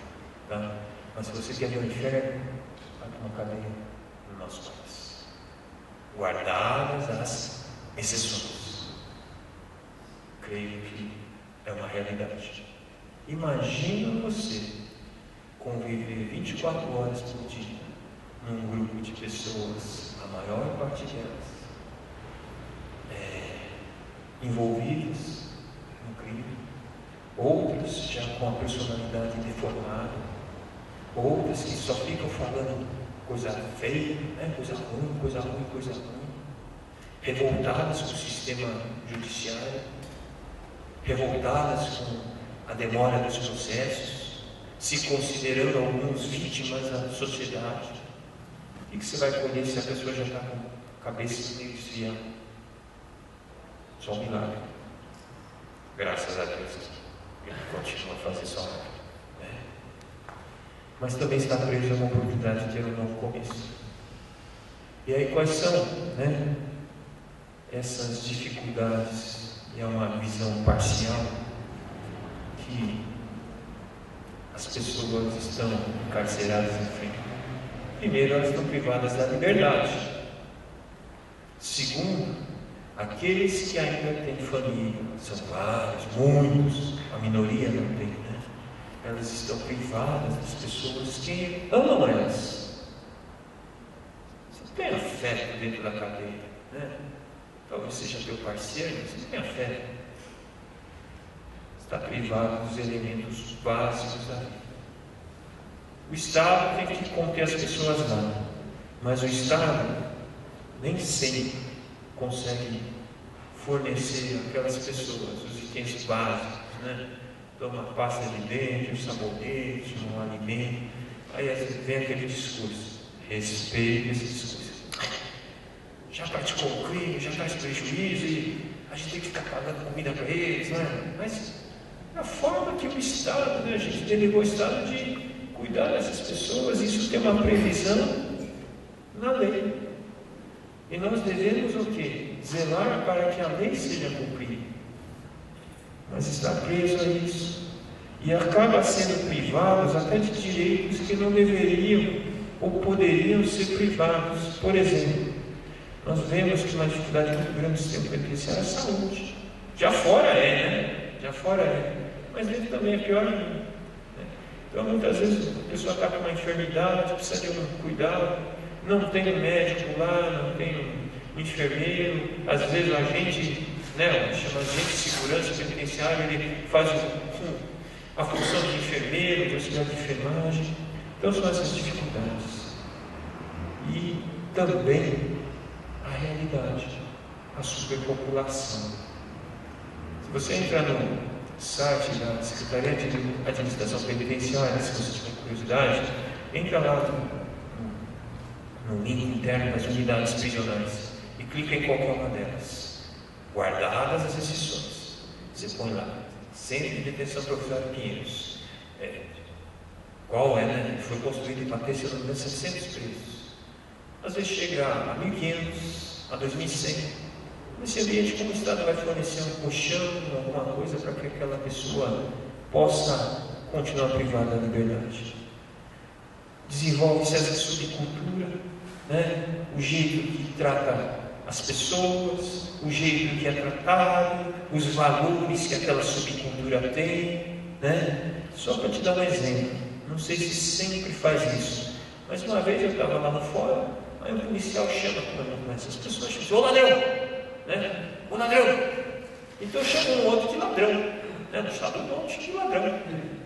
tá? Mas se você quer ver o inferno, vai para uma cadeia no nosso país, guardadas as exceções. Creio que é uma realidade. Imagina você conviver 24 horas por dia num grupo de pessoas, a maior parte delas envolvidas no crime, outras já com a personalidade deformada, outras que só ficam falando coisa feia, né? coisa ruim, revoltadas com o sistema judiciário, revoltadas com a demora dos processos, se considerando alguns vítimas da sociedade. O que você vai colher se a pessoa já está com a cabeça meio desviada? Só um milagre. Graças a Deus. Ele continua a fazer só um. Né? Mas também está preso a uma oportunidade de ter um novo começo. E aí quais são, né, essas dificuldades? E é uma visão parcial que as pessoas estão encarceradas em frente. Primeiro, elas estão privadas da liberdade. Segundo, aqueles que ainda têm família, são vários, muitos, a minoria não tem, né? Elas estão privadas das pessoas que amam elas. Você tem afeto dentro da cadeia, né? Talvez seja teu parceiro, mas você não tem afeto. Está privado dos elementos básicos da vida. O Estado tem que conter as pessoas lá, mas o Estado nem sempre consegue fornecer àquelas pessoas os itens básicos, né? Então, uma pasta de dente, um sabonete, um alimento. Aí vem aquele discurso, respeite esse discurso. Já praticou um crime, já traz prejuízo e a gente tem que ficar pagando comida para eles, né? Mas a forma que o Estado, né, a gente delegou o Estado de cuidar dessas pessoas, isso tem uma previsão na lei. E nós devemos o quê? Zelar para que a lei seja cumprida. Mas está preso a isso. E acaba sendo privados até de direitos que não deveriam ou poderiam ser privados. Por exemplo, nós vemos que uma dificuldade muito grande do sistema penitenciário é a saúde. Já fora é, né? Já fora é. Mas dentro também é pior ainda, né? Então, muitas vezes a pessoa está com uma enfermidade, precisa de um cuidado, não tem um médico lá, não tem um enfermeiro, às vezes o agente, né, chama agente de segurança penitenciária, ele faz a função de enfermeiro, de auxiliar de enfermagem. Então são essas dificuldades. E também a realidade, a superpopulação. Se você entrar no site da Secretaria de Administração Penitenciária, se você tiver curiosidade, entra lá no link interno das unidades prisionais e clica em qualquer uma delas, guardadas as exceções. Você põe lá, Centro de Detenção Provisória Pinheiros, qual é, né? Foi construído para ter, se não me engano, 700 presos. Às vezes chega a 1.500, a 2.100. Nesse ambiente, como o Estado vai fornecer um colchão, alguma coisa para que aquela pessoa possa continuar privada da liberdade? Desenvolve-se essa subcultura, né? O jeito que trata as pessoas, o jeito que é tratado, os valores que aquela subcultura tem, né? Só para te dar um exemplo, não sei se sempre faz isso, mas uma vez eu estava lá no fórum, aí um policial chama com essas pessoas, chama, ô ladrão, né? Ô ladrão. Então chama um outro de ladrão, né? Não sabe o nome, chama de ladrão,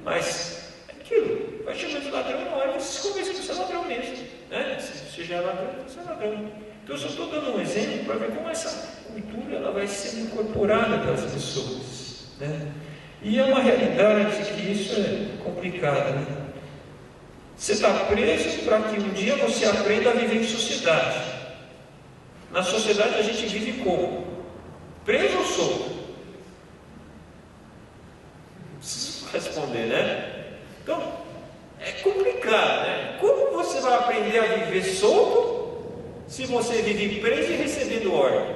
mas é aquilo, vai chamando de ladrão, na hora você se convence que você é ladrão mesmo, né? Se você já é ladrão, você é ladrão. Então eu só estou dando um exemplo para ver como essa cultura ela vai sendo incorporada pelas pessoas, né? E é uma realidade que isso é complicado, né? Você está preso para que um dia você aprenda a viver em sociedade. Na sociedade a gente vive como? Preso ou solto? Não preciso responder, né? Então, é complicado, né? Como você vai aprender a viver solto se você vive preso e recebendo ordem?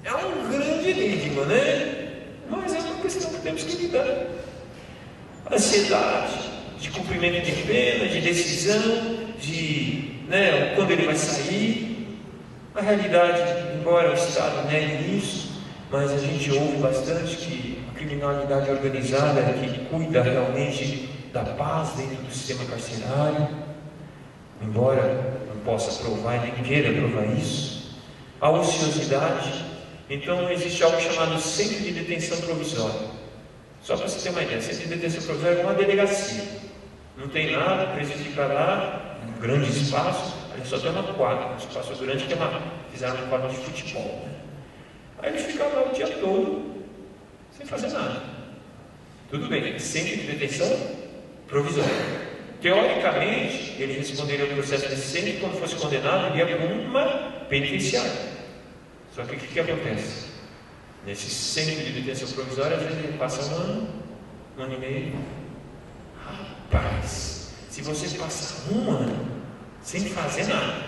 É um grande enigma, né? Mas é uma questão que temos que lidar. Ansiedade de cumprimento de pena, de decisão, de, né, quando ele vai sair. A realidade, embora o Estado negue isso, mas a gente ouve bastante que a criminalidade organizada é que cuida realmente da paz dentro do sistema carcerário, embora não possa provar e nem queira provar isso. A ociosidade. Então existe algo chamado Centro de Detenção Provisória. Só para você ter uma ideia, Centro de Detenção Provisória é uma delegacia. Não tem nada, o preso fica lá, um grande espaço, ali só tem uma quadra, um espaço grande que fizeram uma quadra de futebol, né? Aí ele fica lá o dia todo, sem fazer nada. Tudo bem, Centro de Detenção Provisória. Teoricamente, ele responderia ao processo desse centro, quando fosse condenado, ele ia para uma penitenciária. Só que o que acontece? Nesse centro de detenção provisória, às vezes ele passa um ano e meio. Rapaz, se você passar um ano sem fazer nada,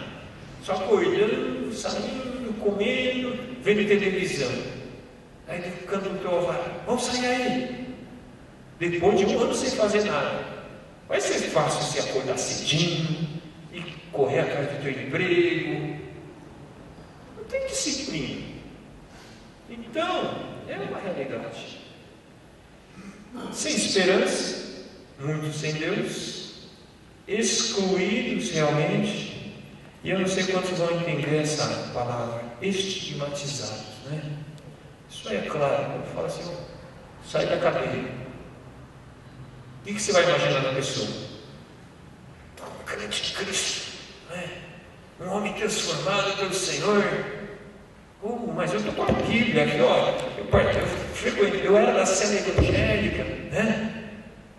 só acordando, saindo, comendo, vendo televisão. Aí ele canta o teu avô, vamos sair aí. Depois de um ano sem fazer nada. Vai ser fácil você acordar cedinho e correr atrás do teu emprego. Não tem disciplina. Então, é uma realidade. Sem esperança, muitos sem Deus, excluídos realmente. E eu não sei quantos vão entender essa palavra, estigmatizados, né? Isso aí é claro, quando fala assim, sai da cadeia. O que você vai imaginar na pessoa? Um crente de Cristo, né? Um homem transformado pelo Senhor. Mas eu estou com a Bíblia aqui, ó. Eu era da cela evangélica, né?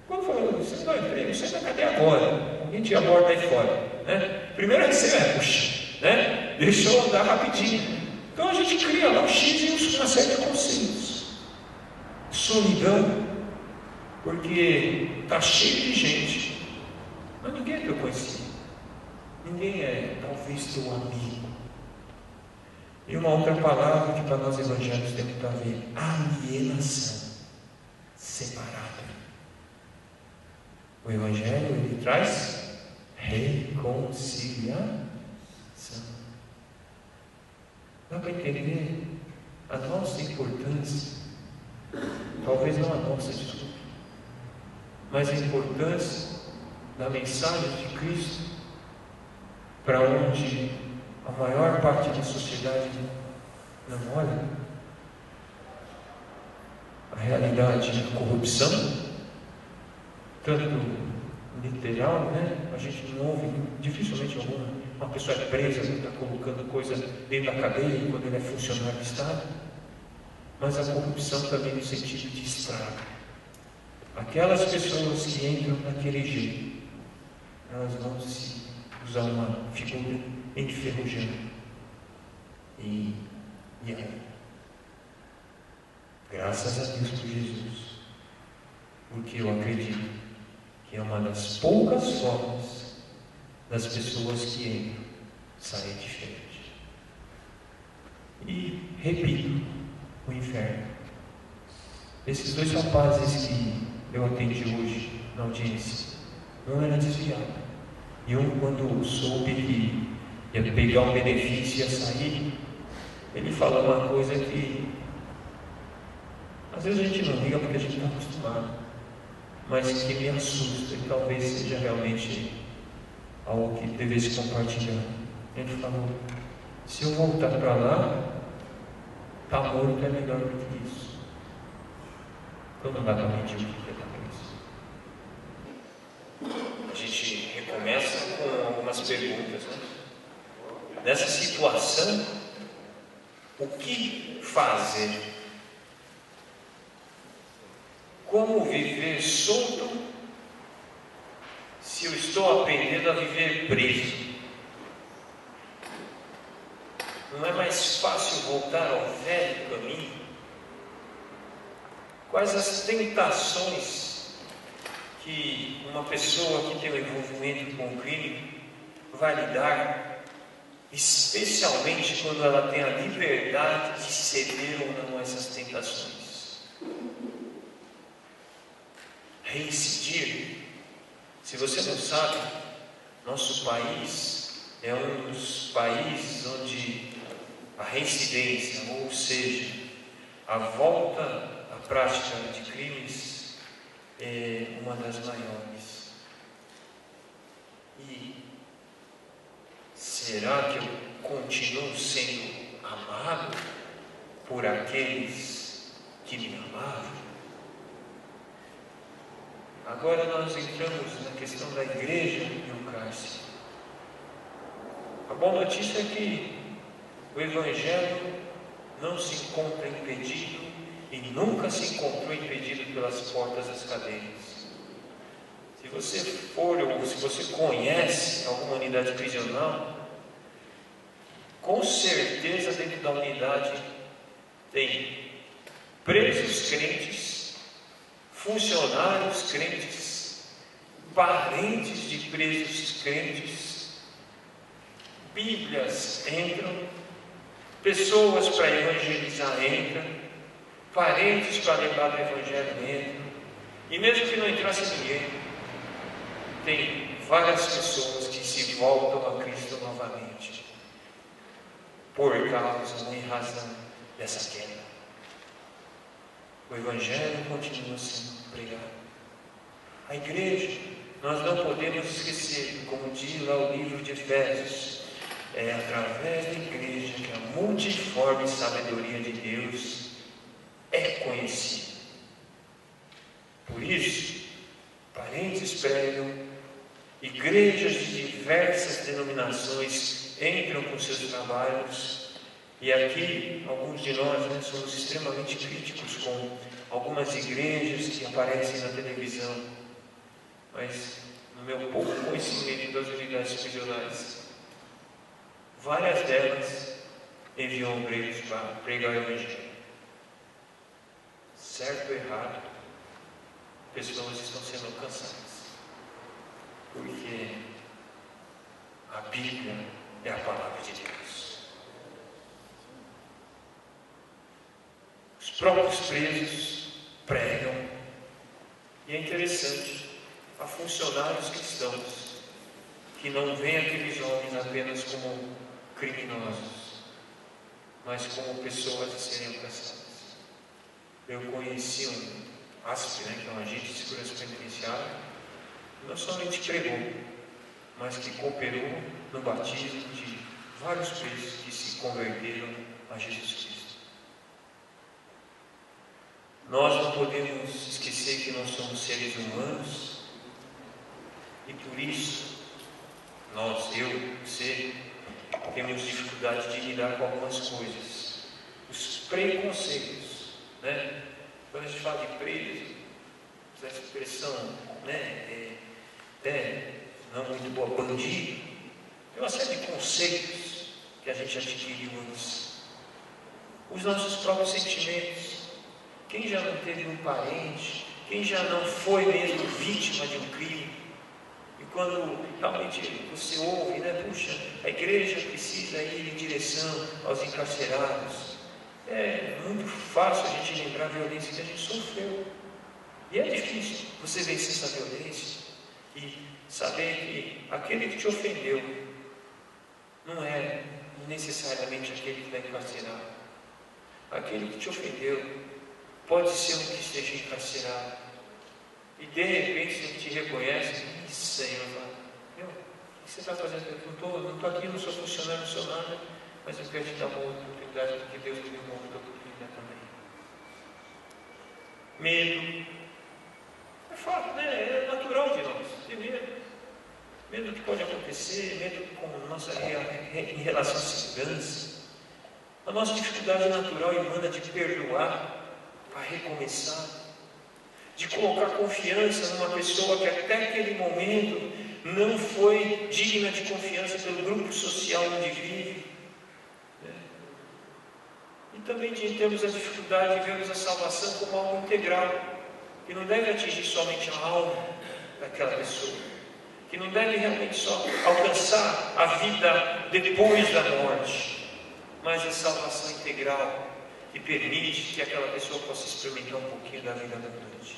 Quando falou, você não emprego, sai da cadeia agora. Alguém te aborda aí fora, né? Primeiro receber, puxa, né? Deixa eu andar rapidinho. Então a gente cria lá um X e uma série de conceitos. Solidão. Porque está cheio de gente, mas ninguém é teu conhecido, ninguém é talvez teu amigo. E uma outra palavra que para nós evangélicos tem muito a ver: alienação, separada. O evangelho ele traz reconciliação. Dá para entender a nossa importância, talvez não a nossa, desculpa, mas a importância da mensagem de Cristo para onde a maior parte da sociedade não olha. A realidade da corrupção, tanto literal, né? A gente não ouve dificilmente uma pessoa é presa, está colocando coisa dentro da cadeia quando ele é funcionário do Estado, mas a corrupção também no sentido de estrago. Aquelas pessoas que entram daquele jeito, elas vão se usar uma figura enferrujando. E aí? Graças a Deus por Jesus. Porque eu acredito que é uma das poucas formas das pessoas que entram saem diferente. E repito, o inferno. Esses dois rapazes que eu atendi hoje na audiência, um era desviado, e um, quando soube que ia pegar um benefício e ia sair, ele falou uma coisa que às vezes a gente não liga porque a gente está acostumado, mas que me assusta e talvez seja realmente algo que devesse compartilhar. Ele falou: se eu voltar para lá, está morto é melhor do que isso. Então não dá para medir o que é isso. A gente recomeça com algumas perguntas, né? Nessa situação, o que fazer? Como viver solto se eu estou aprendendo a viver preso? Não é mais fácil voltar ao velho caminho? Quais as tentações que uma pessoa que tem um envolvimento com o crime vai lidar, especialmente quando ela tem a liberdade de ceder ou não a essas tentações? Reincidir. Se você não sabe, nosso país é um dos países onde a reincidência, ou seja, a volta à prática de crimes, é uma das maiores. E será que eu continuo sendo amado por aqueles que me amavam? Agora nós entramos na questão da igreja e o cárcere. A boa notícia é que o Evangelho não se encontra impedido e nunca se encontrou impedido pelas portas das cadeias. Se você for ou se você conhece alguma unidade prisional, com certeza dentro da unidade tem presos crentes, funcionários crentes, parentes de presos crentes, Bíblias entram, pessoas para evangelizar entram, parentes para levar do Evangelho entram, e mesmo que não entrasse ninguém, tem várias pessoas que se voltam a Cristo novamente, por causa ou em razão dessa queda. O Evangelho continua sendo pregado. A igreja, nós não podemos esquecer, como diz lá o livro de Efésios, é através da igreja que a multiforme sabedoria de Deus é conhecida. Por isso, parentes pregam, igrejas de diversas denominações entram com seus trabalhos, e aqui alguns de nós somos extremamente críticos com algumas igrejas que aparecem na televisão, mas no meu pouco conhecimento das unidades prisionais, várias delas enviam obreiros para pregar o Evangelho. Certo ou errado, pessoas estão sendo alcançadas, porque a Bíblia é a palavra de Deus. Os próprios presos pregam, e é interessante, há funcionários cristãos que não veem aqueles homens apenas como criminosos, mas como pessoas a serem alcançadas. Eu conheci um ASP, que é um agente de segurança penitenciária, não somente pregou, mas que cooperou no batismo de vários presos que se converteram a Jesus Cristo. Nós não podemos esquecer que nós somos seres humanos, e por isso nós, eu, você, temos dificuldade de lidar com algumas coisas. Os preconceitos, quando a gente fala de preso, essa expressão, não muito boa, bandido, tem uma série de conceitos que a gente adquiriu antes. Os nossos próprios sentimentos. Quem já não teve um parente, quem já não foi mesmo vítima de um crime, e quando realmente você ouve, puxa, a igreja precisa ir em direção aos encarcerados, é muito fácil a gente lembrar a violência que a gente sofreu, e é difícil você vencer essa violência, e saber que aquele que te ofendeu, não é necessariamente aquele que está encarcerado, aquele que te ofendeu, pode ser um que esteja encarcerado, e de repente ele te reconhece, e Senhor, o que você está fazendo? Eu não estou aqui, não sou funcionário, não sou nada, mas eu quero te dar uma outra oportunidade, porque Deus me deu uma outra oportunidade também. Medo, é fato, é natural de nós, ter medo. Medo do que pode acontecer, medo com a nossa em relação à segurança, a nossa dificuldade natural e humana de perdoar, para recomeçar, de colocar confiança numa pessoa que até aquele momento não foi digna de confiança pelo grupo social onde vive, e também de termos a dificuldade de vermos a salvação como algo integral, que não deve atingir somente a alma daquela pessoa, que não deve realmente só alcançar a vida depois da morte, mas a salvação integral, que permite que aquela pessoa possa experimentar um pouquinho da vida abundante.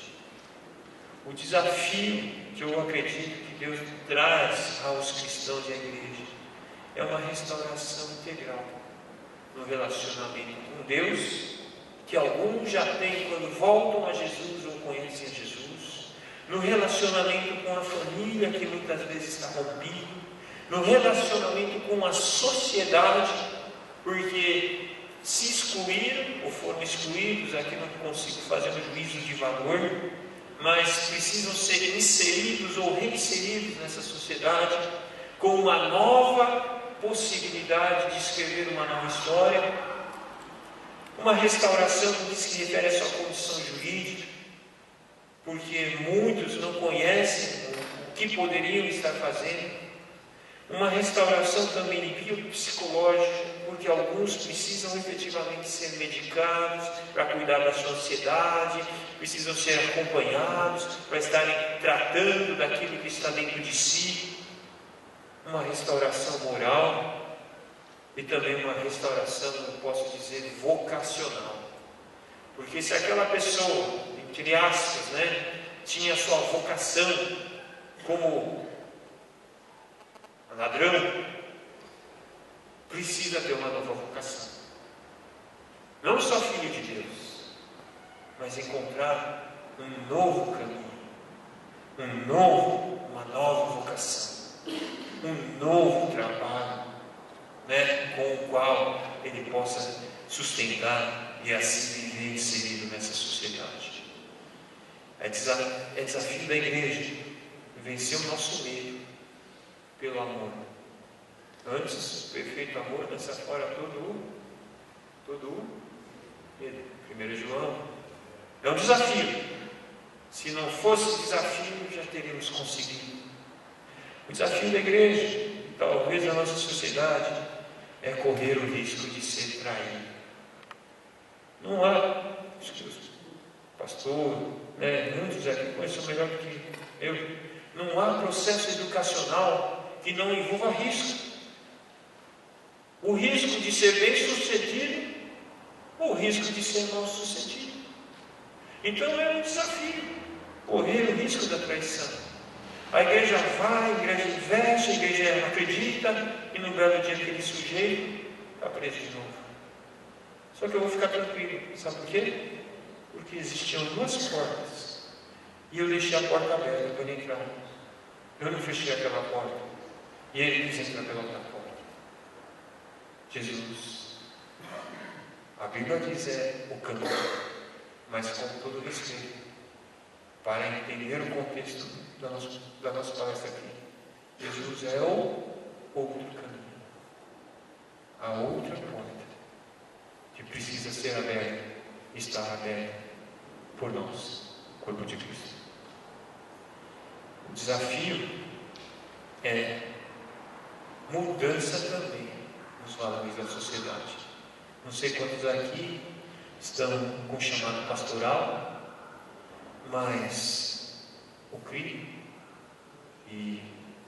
O desafio que eu acredito que Deus traz aos cristãos e à igreja é uma restauração integral no relacionamento com Deus, que alguns já têm quando voltam a Jesus ou conhecem a Jesus, no relacionamento com a família que muitas vezes está rompido, no relacionamento com a sociedade, porque se excluíram ou foram excluídos, aqui não consigo fazer um juízo de valor, mas precisam ser inseridos ou reinseridos nessa sociedade com uma nova possibilidade de escrever uma nova história, uma restauração no que se refere à sua condição jurídica, porque muitos não conhecem o que poderiam estar fazendo, uma restauração também biopsicológica, porque alguns precisam efetivamente ser medicados para cuidar da sua ansiedade, precisam ser acompanhados para estarem tratando daquilo que está dentro de si, uma restauração moral, e também uma restauração, eu posso dizer, vocacional. Porque se aquela pessoa, entre aspas, tinha sua vocação como ladrão, precisa ter uma nova vocação. Não só filho de Deus, mas encontrar um novo caminho, uma nova vocação, um novo trabalho, com o qual ele possa sustentar e assim viver inserido nessa sociedade. É desafio da igreja vencer o nosso medo pelo amor. Antes, o perfeito amor lança fora todo o medo. 1 João. É um desafio. Se não fosse desafio, já teríamos conseguido. O desafio da igreja, talvez da nossa sociedade, é correr o risco de ser traído. Não há, pastor, muitos aqui conhecem melhor do que eu, não há processo educacional que não envolva risco. O risco de ser bem sucedido, ou o risco de ser mal sucedido. Então é um desafio, correr o risco da traição. A igreja vai, a igreja investe, a igreja acredita, e no belo dia aquele sujeito está preso de novo. Só que eu vou ficar tranquilo, sabe por quê? Porque existiam 2 portas, e eu deixei a porta aberta para ele entrar. Eu não fechei aquela porta, e ele quis entrar pela outra porta. Jesus, a Bíblia diz o caminho, mas com todo respeito, para entender o contexto da nossa palestra aqui, Jesus é o outro caminho, a outra porta, que precisa ser aberta, está aberta por nós, corpo de Cristo. O desafio é mudança também nos valores da sociedade. Não sei quantos aqui estão com chamado pastoral, mas o crime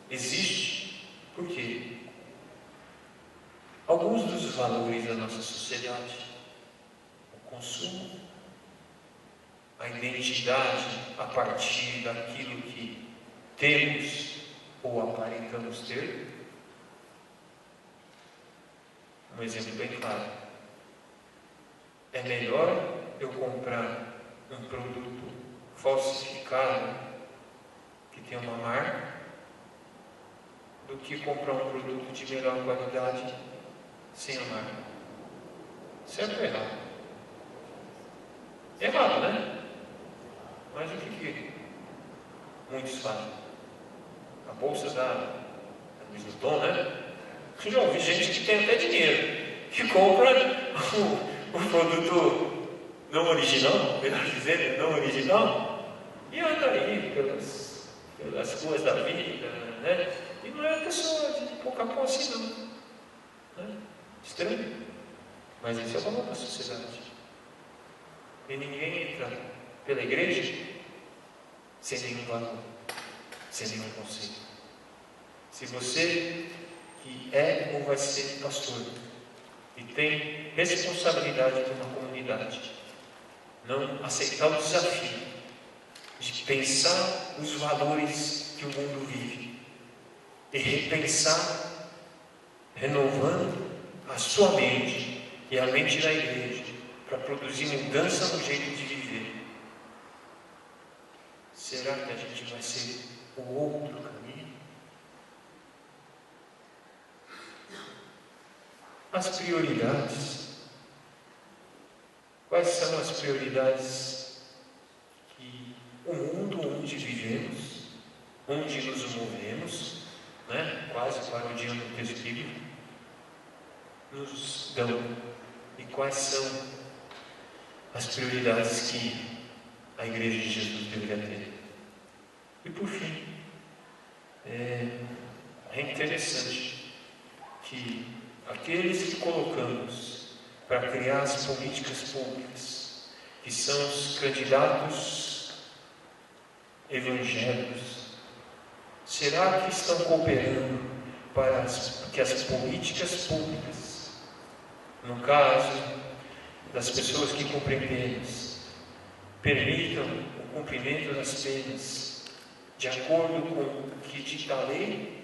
existe. Por quê? Alguns dos valores da nossa sociedade, o consumo, a identidade a partir daquilo que temos ou aparentamos ter. Um exemplo bem claro: é melhor eu comprar um produto falsificado que tem uma marca do que comprar um produto de melhor qualidade sem a marca. Certo ou errado? Errado, né? Mas o que muitos fazem? A bolsa da Louis Vuitton, Eu já ouvi gente que tem até dinheiro, que compra o produto não original, melhor dizendo, não original, e anda aí pelas ruas da vida, E não é uma pessoa de pouca posse, não. Estranho. Mas esse é o valor da sociedade. E ninguém entra pela igreja sem nenhum valor, sem nenhum conceito. Se você que é ou vai ser pastor e tem responsabilidade de uma comunidade, não aceitar o desafio de pensar os valores que o mundo vive e repensar, renovando a sua mente e a mente da igreja para produzir mudança no jeito de viver, será que a gente vai ser o outro caminho? As prioridades. Quais são as prioridades que o mundo onde vivemos, onde nos movemos, quase parodiando o texto bíblico, nos dão? E quais são as prioridades que a Igreja de Jesus deveria ter? E por fim, é interessante que aqueles que colocamos para criar as políticas públicas, que são os candidatos evangélicos, será que estão cooperando para que as políticas públicas No caso das pessoas que cumprem penas, permitam o cumprimento das penas de acordo com o que dita a lei,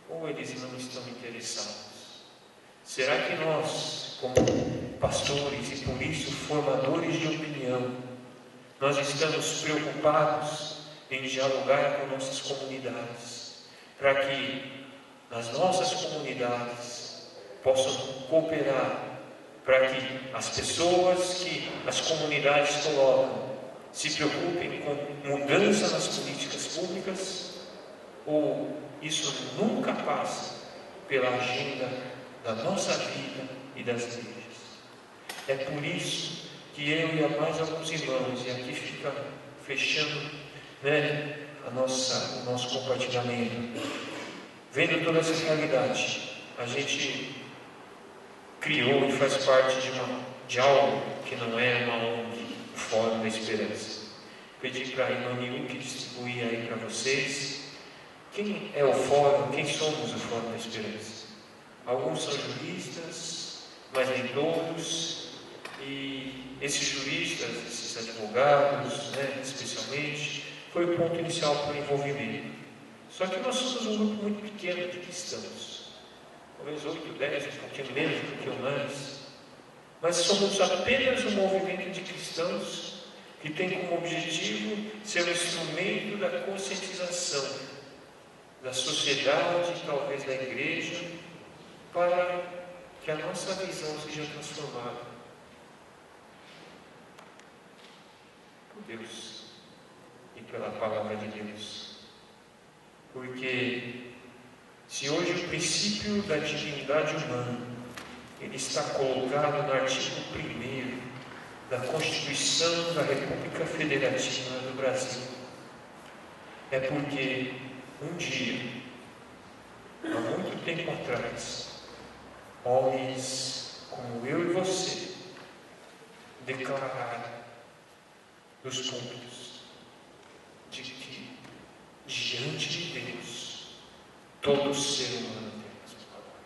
ou eles não estão interessados? Será que nós, como pastores e por isso formadores de opinião, nós estamos preocupados em dialogar com nossas comunidades, para que nas nossas comunidades possam cooperar, para que as pessoas que as comunidades colocam se preocupem com mudança nas políticas públicas, ou isso nunca passa pela agenda da nossa vida e das igrejas? É por isso que eu e mais alguns irmãos, e aqui fica fechando o nosso compartilhamento, vendo toda essa realidade, a gente criou e faz parte de algo que não é uma ONG, o Fórum da Esperança. Pedi para a irmã Niuki distribuir aí para vocês. Quem é o Fórum? Quem somos o Fórum da Esperança? Alguns são juristas, mas nem todos. E esses juristas, esses advogados, especialmente, foi o ponto inicial para o envolvimento. Só que nós somos um grupo muito pequeno de cristãos. Talvez 8, 10, um pouquinho menos, um pouquinho mais. Mas somos apenas um movimento de cristãos que tem como objetivo ser um instrumento da conscientização da sociedade, talvez da igreja, para que a nossa visão seja transformada por Deus e pela palavra de Deus. Porque se hoje o princípio da dignidade humana ele está colocado no artigo 1º da Constituição da República Federativa do Brasil, é porque um dia, há muito tempo atrás, homens como eu e você declararam nos púlpitos de que diante de Deus todo ser humano tem o mesmo valor.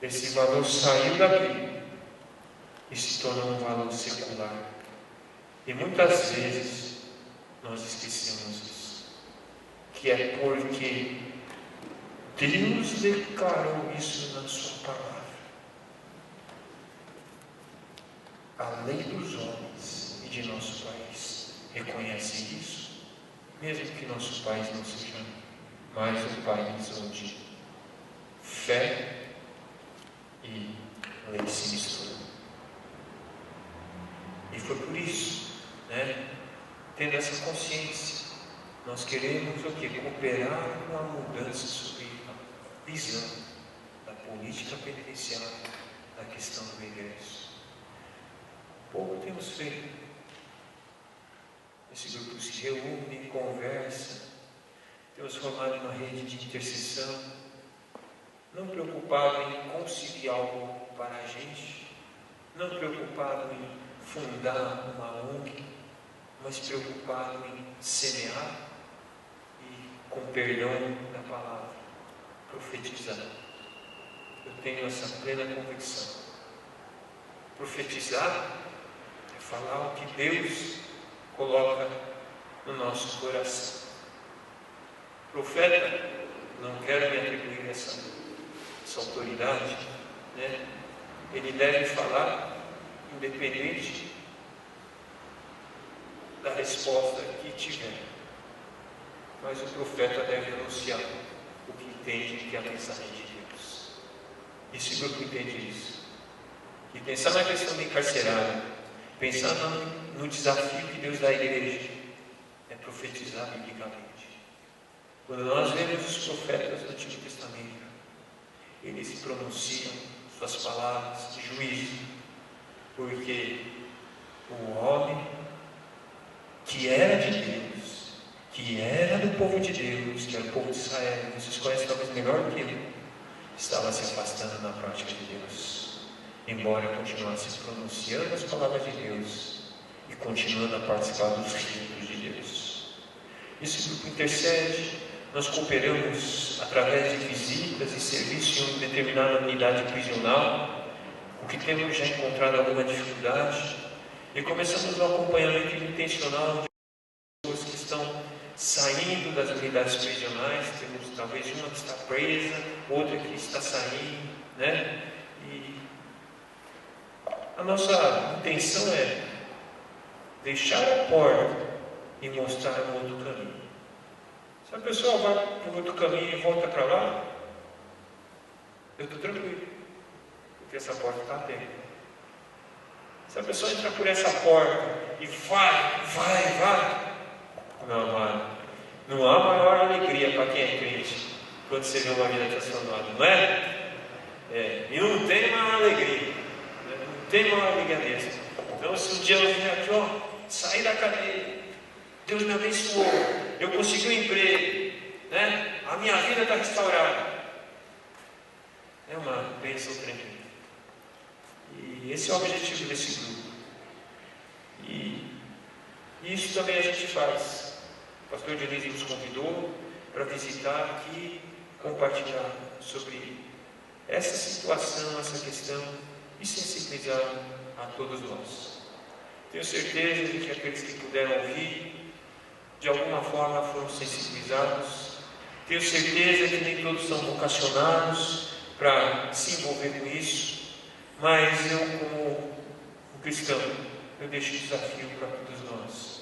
Esse valor saiu da Bíblia e se tornou um valor secular. E muitas vezes nós esquecemos isso, que é porque Deus declarou isso na sua palavra. A lei dos homens e de nosso país reconhece isso, mesmo que nosso país não seja mais um país onde fé e lei se misturam. E foi por isso, tendo essa consciência, nós queremos o quê? Cooperar com a mudança sobre a visão da política penitenciária, da questão do regresso. Pouco temos feito. Esse grupo se reúne, conversa, temos formado uma rede de intercessão, não preocupado em conseguir algo para a gente, não preocupado em fundar uma ONG, mas preocupado em semear e, com perdão da palavra, profetizar. Eu tenho essa plena convicção. Profetizar é falar o que Deus coloca no nosso coração. Profeta, não quero me atribuir essa autoridade, ele deve falar independente da resposta que tiver, mas o profeta deve anunciar o que entende que é a mensagem de Deus. Esse grupo entende isso. E pensar na questão do encarcerado, pensar no desafio que Deus dá à igreja, é profetizar biblicamente. Quando nós vemos os profetas do Antigo Testamento, eles se pronunciam suas palavras de juízo, porque o homem que era de Deus, que era do povo de Deus, que era o povo de Israel, vocês conhecem talvez melhor do que eu, estava se afastando na prática de Deus, embora continuasse pronunciando as palavras de Deus e continuando a participar dos ritos de Deus. Esse grupo intercede, nós cooperamos através de visitas e serviços em uma determinada unidade prisional, o que temos já encontrado alguma dificuldade, e começamos um acompanhamento intencional de pessoas que estão saindo das unidades prisionais. Temos talvez uma que está presa, outra que está saindo, né? E a nossa intenção é deixar a porta e mostrar um outro caminho. Se a pessoa vai para um outro caminho e volta para lá, eu estou tranquilo, porque essa porta está aberta. Se a pessoa entra por essa porta e vai, não, amado, não há maior alegria para quem é crente quando você vê uma vida transformada, não é? E não tem maior alegria, né? Não tem maior alegria mesmo. Então, se um dia eu vier aqui, sair da cadeia, Deus me abençoou, eu consegui um emprego, né? A minha vida está restaurada, é uma bênção tremenda. E esse é o objetivo desse grupo. E isso também a gente faz. O pastor Dionísio nos convidou para visitar aqui, compartilhar sobre essa situação, essa questão e sensibilizar a todos nós. Tenho certeza de que aqueles que puderam ouvir, de alguma forma foram sensibilizados. Tenho certeza que nem todos são vocacionados para se envolver com isso. Mas eu, como um cristão, eu deixo o desafio para todos nós.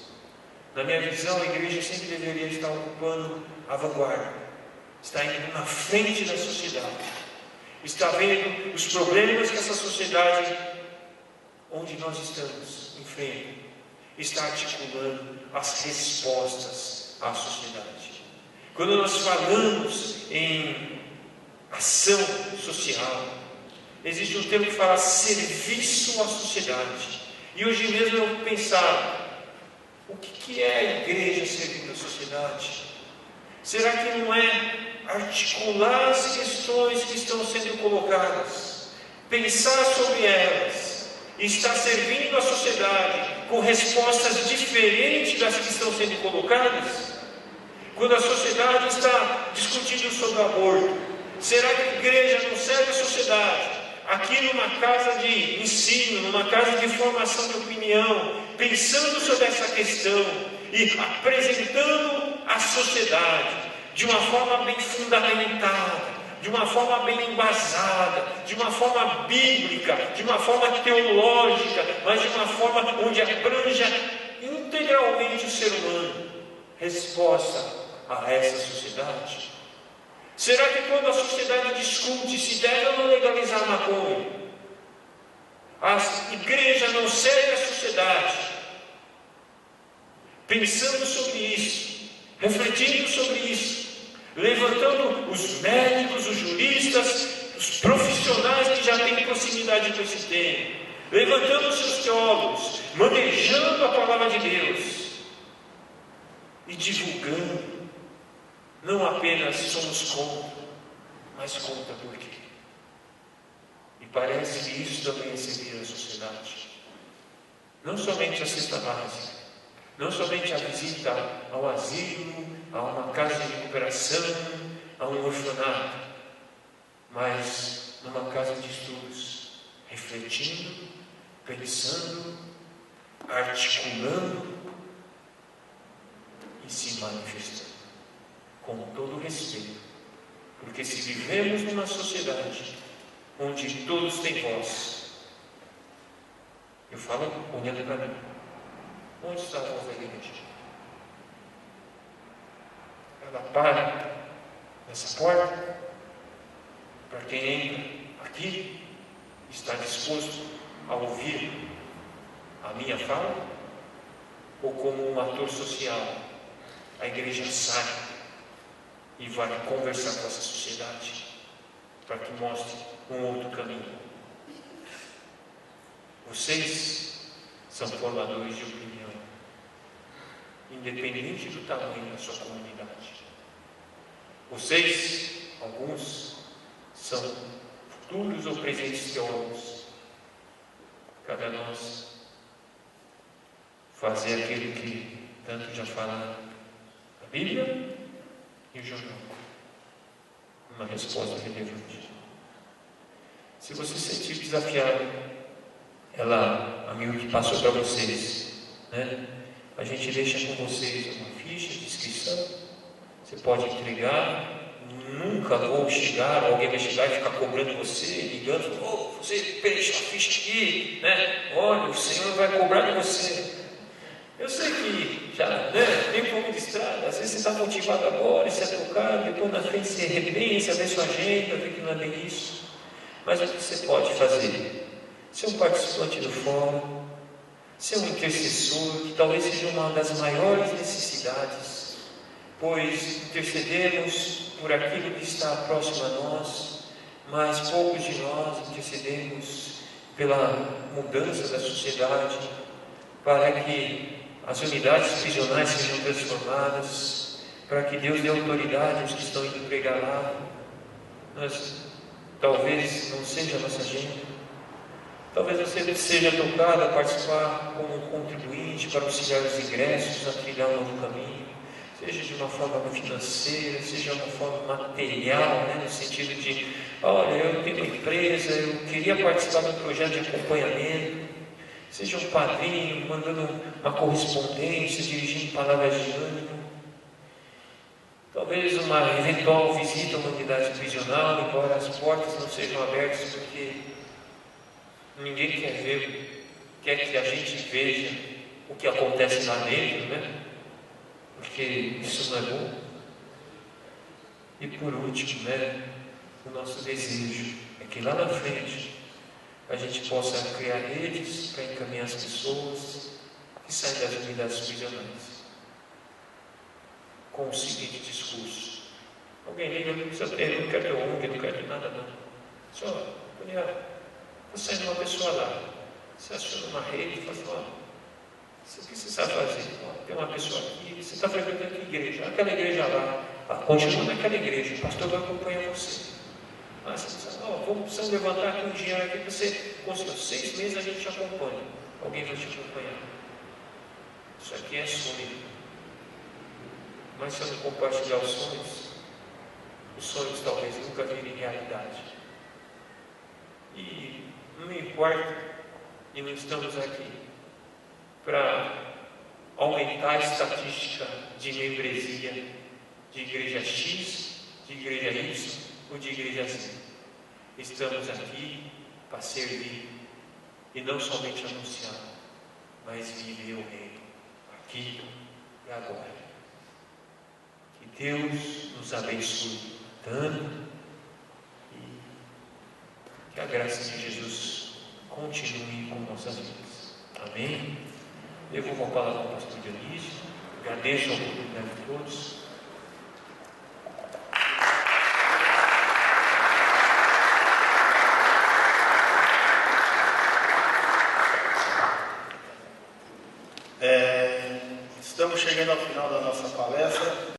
Na minha visão, a igreja sempre deveria estar ocupando a vanguarda, está indo na frente da sociedade, está vendo os problemas que essa sociedade, onde nós estamos, enfrenta, está articulando as respostas à sociedade. Quando nós falamos em ação social, existe um termo que fala serviço à sociedade. E hoje mesmo eu pensava, o que é a igreja servindo à sociedade? Será que não é articular as questões que estão sendo colocadas, pensar sobre elas, e estar servindo à sociedade com respostas diferentes das que estão sendo colocadas? Quando a sociedade está discutindo sobre o aborto, será que a igreja não serve à sociedade? Aqui numa casa de ensino, numa casa de formação de opinião, pensando sobre essa questão e apresentando à sociedade de uma forma bem fundamentada, de uma forma bem embasada, de uma forma bíblica, de uma forma teológica, mas de uma forma onde abranja integralmente o ser humano. Resposta a essa sociedade. Será que quando a sociedade discute se deve ou não legalizar a maconha, a igreja não serve à sociedade, pensando sobre isso, refletindo sobre isso, levantando os médicos, os juristas, os profissionais que já têm proximidade com esse tema, levantando os seus teólogos, manejando a palavra de Deus e divulgando? Não apenas somos contra, mas contra por quê? E parece que isso também é servir a sociedade. Não somente a cesta básica, não somente a visita ao asilo, a uma casa de recuperação, a um orfanato, mas numa casa de estudos, refletindo, pensando, articulando e se manifestando. Com todo respeito, porque se vivemos numa sociedade onde todos têm voz, eu falo olhando para mim, onde está a voz da igreja? Ela para nessa porta, para quem entra aqui, está disposto a ouvir a minha fala, ou como um ator social, a igreja sai e vai conversar com essa sociedade para que mostre um outro caminho? Vocês são formadores de opinião, independente do tamanho da sua comunidade. Vocês, alguns, são futuros ou presentes teólogos. Cabe a nós fazer aquilo que tanto já falaram na Bíblia e o jornal, uma resposta relevante. Se você se sentir desafiado, amigo que passou para vocês, né? A gente deixa com vocês uma ficha de inscrição. Você pode entregar. Nunca vou chegar, alguém vai chegar e ficar cobrando você, ligando, você preenche a ficha aqui, né? Olha, o Senhor vai cobrar de você. Eu sei que já, né? Tem um pouco de estrada, às vezes você está motivado agora, você é tocado, depois na frente você repensa, vê sua agenda, vê que não é bem isso. Mas o que você pode fazer? Ser um participante do fórum, ser um intercessor, que talvez seja uma das maiores necessidades, pois intercedemos por aquilo que está próximo a nós, mas poucos de nós intercedemos pela mudança da sociedade, para que as unidades prisionais sejam transformadas, para que Deus dê autoridade aos que estão indo pregar lá. Mas talvez não seja a nossa agenda, talvez você seja tocado a participar como um contribuinte para auxiliar os ingressos a trilhar um novo caminho, seja de uma forma financeira, seja de uma forma material, né, no sentido de, olha, eu tenho uma empresa, eu queria participar de um projeto de acompanhamento, seja um padrinho, mandando uma correspondência, dirigindo palavras de ânimo, talvez uma eventual visita a uma unidade prisional, embora as portas não sejam abertas, porque ninguém quer que a gente veja o que acontece lá dentro, né? Porque isso não é bom. E por último, né, o nosso desejo é que lá na frente a gente possa criar redes para encaminhar as pessoas que saem das unidades prisionais com o seguinte discurso: alguém liga, eu não quero ter ONG, eu não quero ter nada não. Só, você sai de uma pessoa lá, você aciona uma rede e fala assim, o que você sabe fazer? Tem uma pessoa aqui, você está frequentando que igreja? Aquela igreja lá, continua naquela igreja, o pastor vai acompanhar você. Precisamos levantar aqui um dinheiro aqui para você conseguir. 6 meses a gente te acompanha. Alguém vai te acompanhar. Isso aqui é sonho. Mas se eu não compartilhar os sonhos talvez nunca virem realidade. E não importa, e não estamos aqui para aumentar a estatística de membresia de igreja X, de igreja Y ou de igreja Z. Estamos aqui para servir e não somente anunciar, mas viver o reino aqui e agora. Que Deus nos abençoe tanto e que a graça de Jesus continue com nossas vidas. Amém? Devolvo a palavra ao pastor Dionísio. Agradeço a oportunidade de todos. Estamos chegando ao final da nossa palestra.